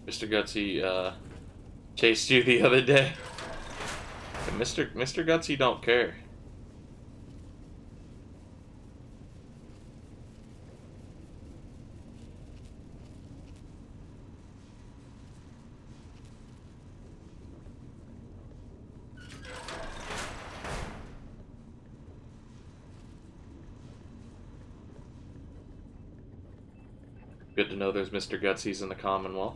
S1: Mr. Gutsy chased you the other day. And Mr. Gutsy don't care. Good to know there's Mr. Gutsy's in the Commonwealth.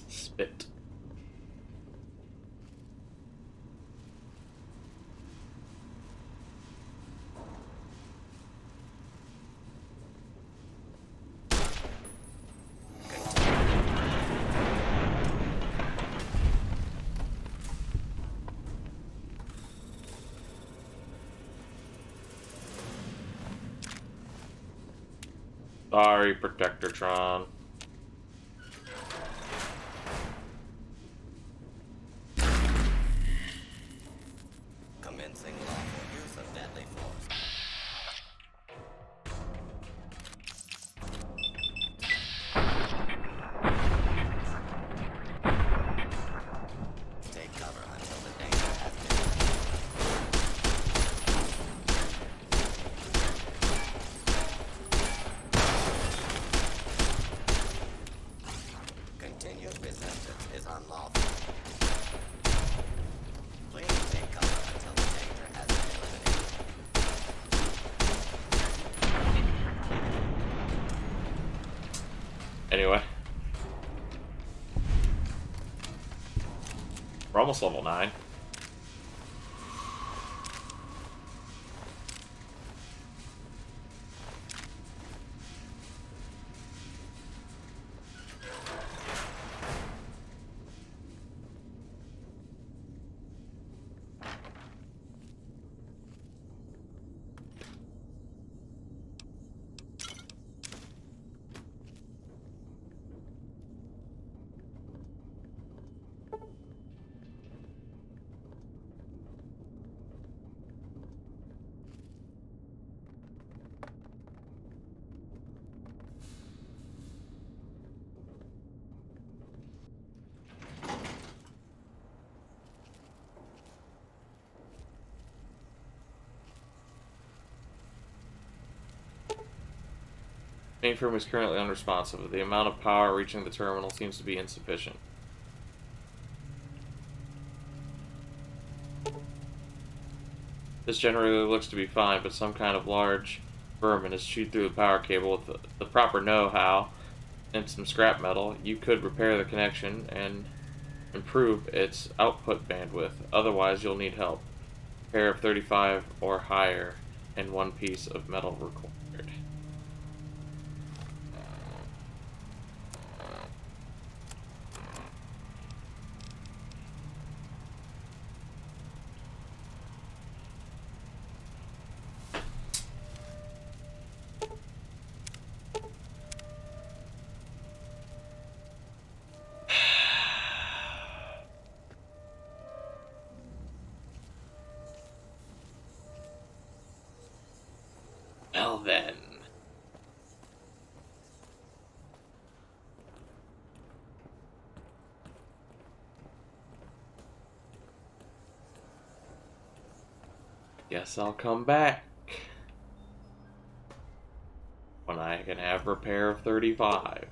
S1: Spit. Sorry, Protectortron.
S11: Commencing lawful use of deadly force. Take cover until the danger has been. Continued resistance is unlawful. Please take cover until the danger has been eliminated.
S1: Anyway. We're almost level 9. Mainframe is currently unresponsive. The amount of power reaching the terminal seems to be insufficient. This generally looks to be fine, but some kind of large vermin has chewed through the power cable. With the proper know-how and some scrap metal, you could repair the connection and improve its output bandwidth. Otherwise, you'll need help. A pair of 35 or higher and one piece of metal required. then. Guess I'll come back when I can have repair of 35.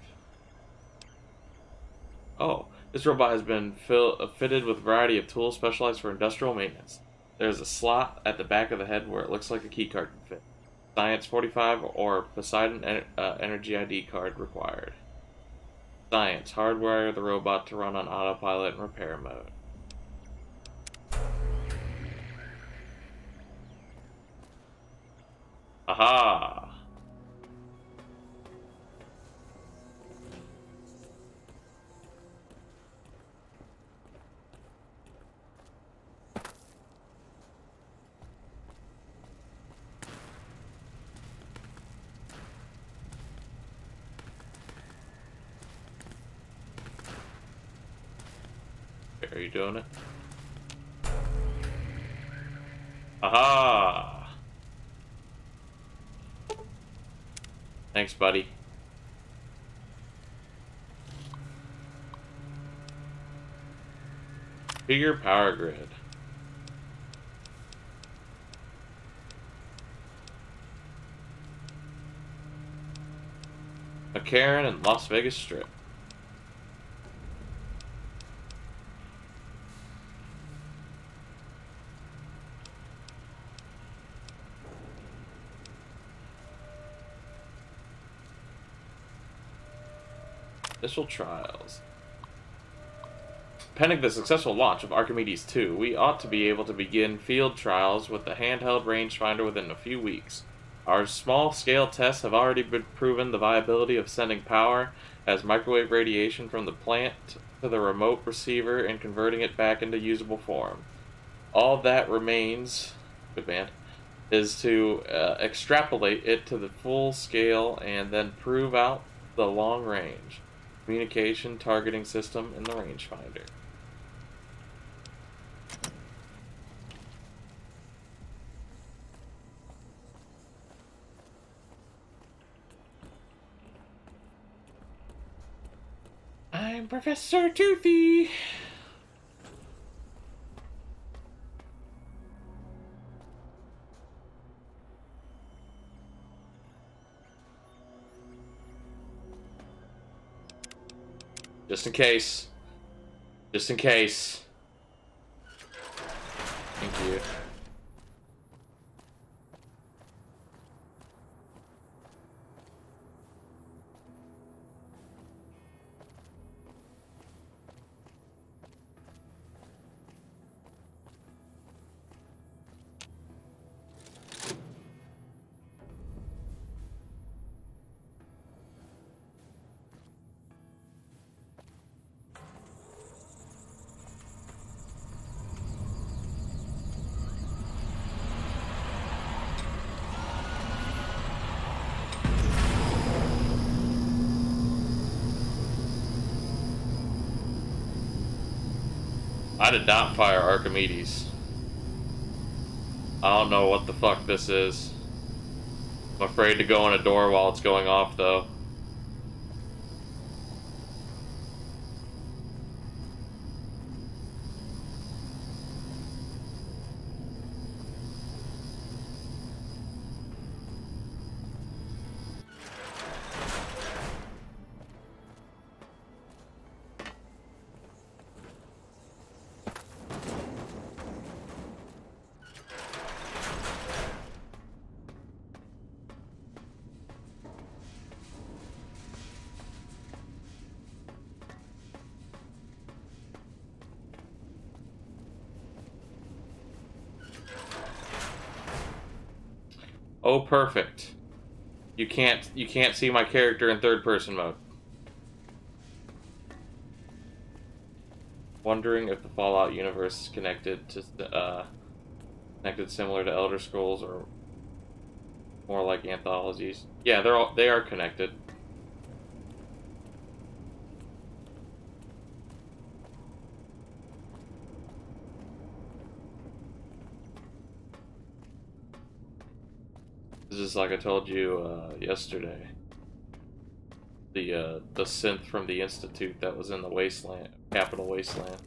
S1: Oh, this robot has been fitted with a variety of tools specialized for industrial maintenance. There's a slot at the back of the head where it looks like a keycard can fit. Science 45 or Poseidon Energy ID card required. Science, hardwire the robot to run on autopilot and repair mode. Aha! Are you doing it? Aha! Thanks, buddy. Bigger power grid. McCarran and Las Vegas Strip. Initial trials. Pending the successful launch of Archimedes 2, we ought to be able to begin field trials with the handheld rangefinder within a few weeks. Our small-scale tests have already proven the viability of sending power as microwave radiation from the plant to the remote receiver and converting it back into usable form. All that remains, good man, is to extrapolate it to the full scale and then prove out the long range communication targeting system in the rangefinder. I'm Professor Toothy. Just in case. Just in case. Thank you. I did not fire Archimedes. I don't know what the fuck this is. I'm afraid to go in a door while it's going off, though. Oh, perfect. You can't see my character in third person mode. Wondering if the Fallout universe is connected similar to Elder Scrolls or more like anthologies. Yeah, they are connected. It's just like I told you yesterday. The synth from the Institute that was in the wasteland, Capital Wasteland.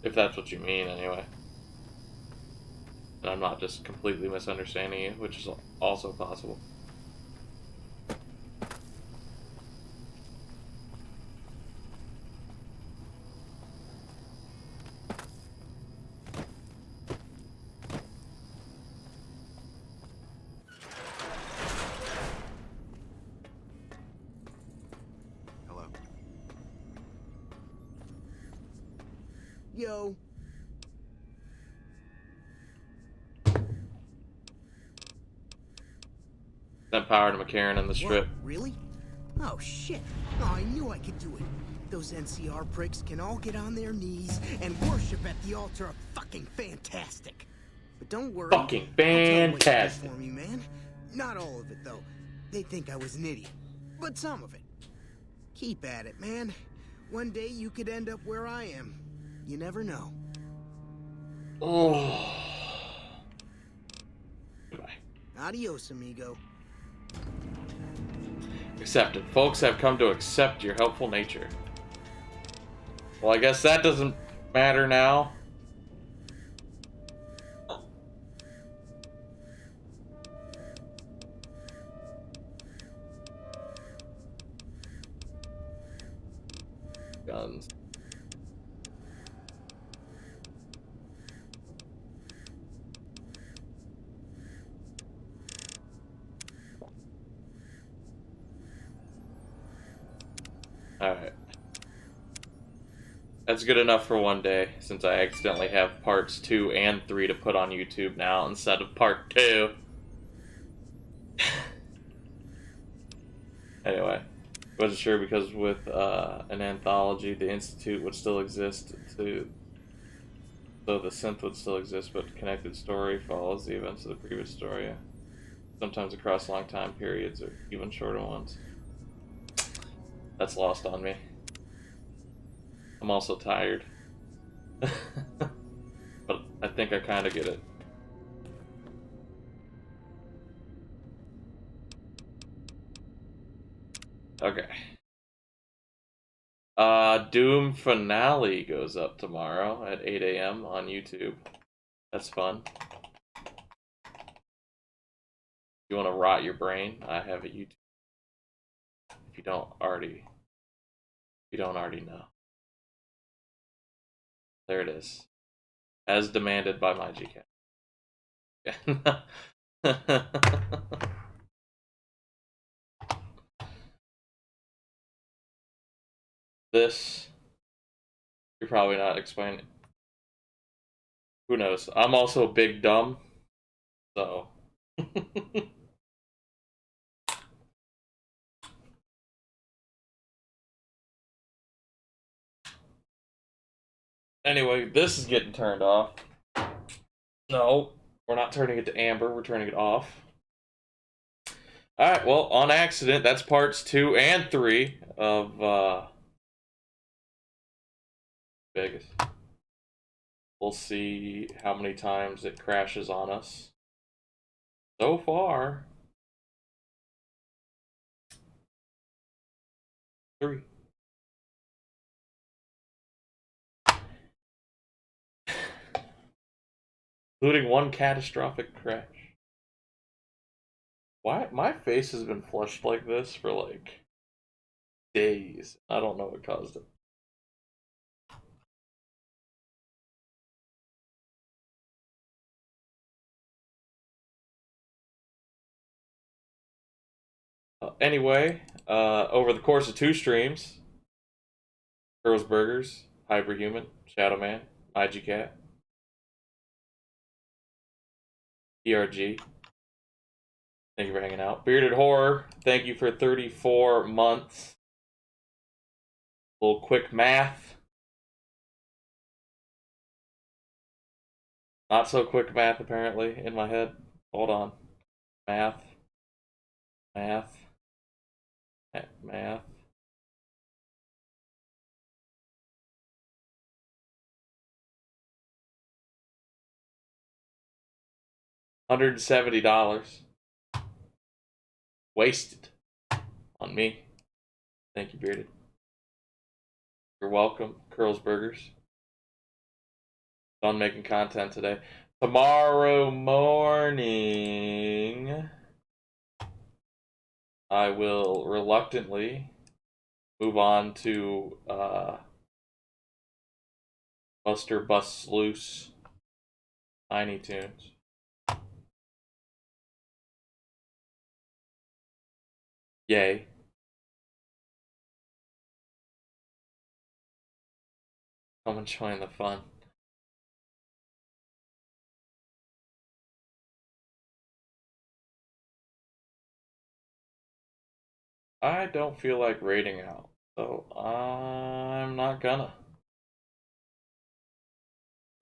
S1: If that's what you mean, anyway. And I'm not just completely misunderstanding you, which is also possible.
S8: Hello.
S10: Yo.
S1: Sent power to McCarran in the strip.
S10: What, really? Oh, shit. Oh, I knew I could do it. Those NCR pricks can all get on their knees and worship at the altar of fucking fantastic. But don't worry.
S1: Fucking
S10: I'll tell 'em what you did
S1: fantastic.
S10: for me, man. Not all of it, though. They think I was an idiot. But some of it. Keep at it, man. One day you could end up where I am. You never know.
S1: Oh. Goodbye.
S10: Adios, amigo.
S1: Accepted. Folks have come to accept your helpful nature. Well, I guess that doesn't matter now. Guns. Alright. That's good enough for one day, since I accidentally have parts 2 and 3 to put on YouTube now instead of part 2. Anyway, wasn't sure because with an anthology, the Institute would still exist, so the synth would still exist, but connected story follows the events of the previous story, sometimes across long time periods or even shorter ones. That's lost on me. I'm also tired. But I think I kind of get it. Okay. Doom Finale goes up tomorrow at 8 a.m. on YouTube. That's fun. If you want to rot your brain, I have a YouTube. If you don't already know. There it is. As demanded by my GK. This, you're probably not explaining. Who knows? I'm also big dumb, so. Anyway, this is getting turned off. No, we're not turning it to amber, we're turning it off. Alright, well, on accident, that's parts 2 and 3 of Vegas. We'll see how many times it crashes on us. So far, 3. Including one catastrophic crash. Why? My face has been flushed like this for like days. I don't know what caused it. Anyway, over the course of 2 streams, Girls Burgers, Hyperhuman, Shadow Man, IGCat, ERG, Thank you for hanging out. Bearded Horror, thank you for 34 months. A little quick math. Not so quick math, apparently, in my head. Hold on. Math. Math. Math. $170. Wasted on me. Thank you, Bearded. You're welcome, Curls Burgers. Done making content today. Tomorrow morning, I will reluctantly move on to Buster Busts Loose Tiny Toons. Yay. Come and join the fun. I don't feel like raiding out, so I'm not gonna.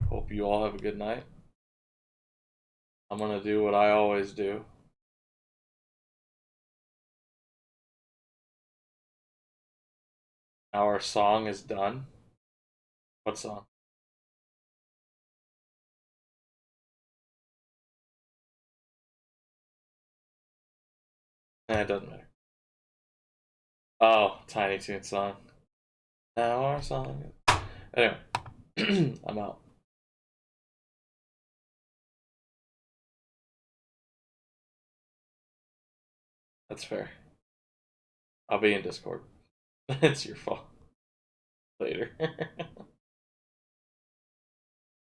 S1: Hope you all have a good night. I'm gonna do what I always do. Our song is done. What song? It doesn't matter. Oh, Tiny Toon song. Now our song. Anyway, I'm out. That's fair. I'll be in Discord. It's your fault. Later.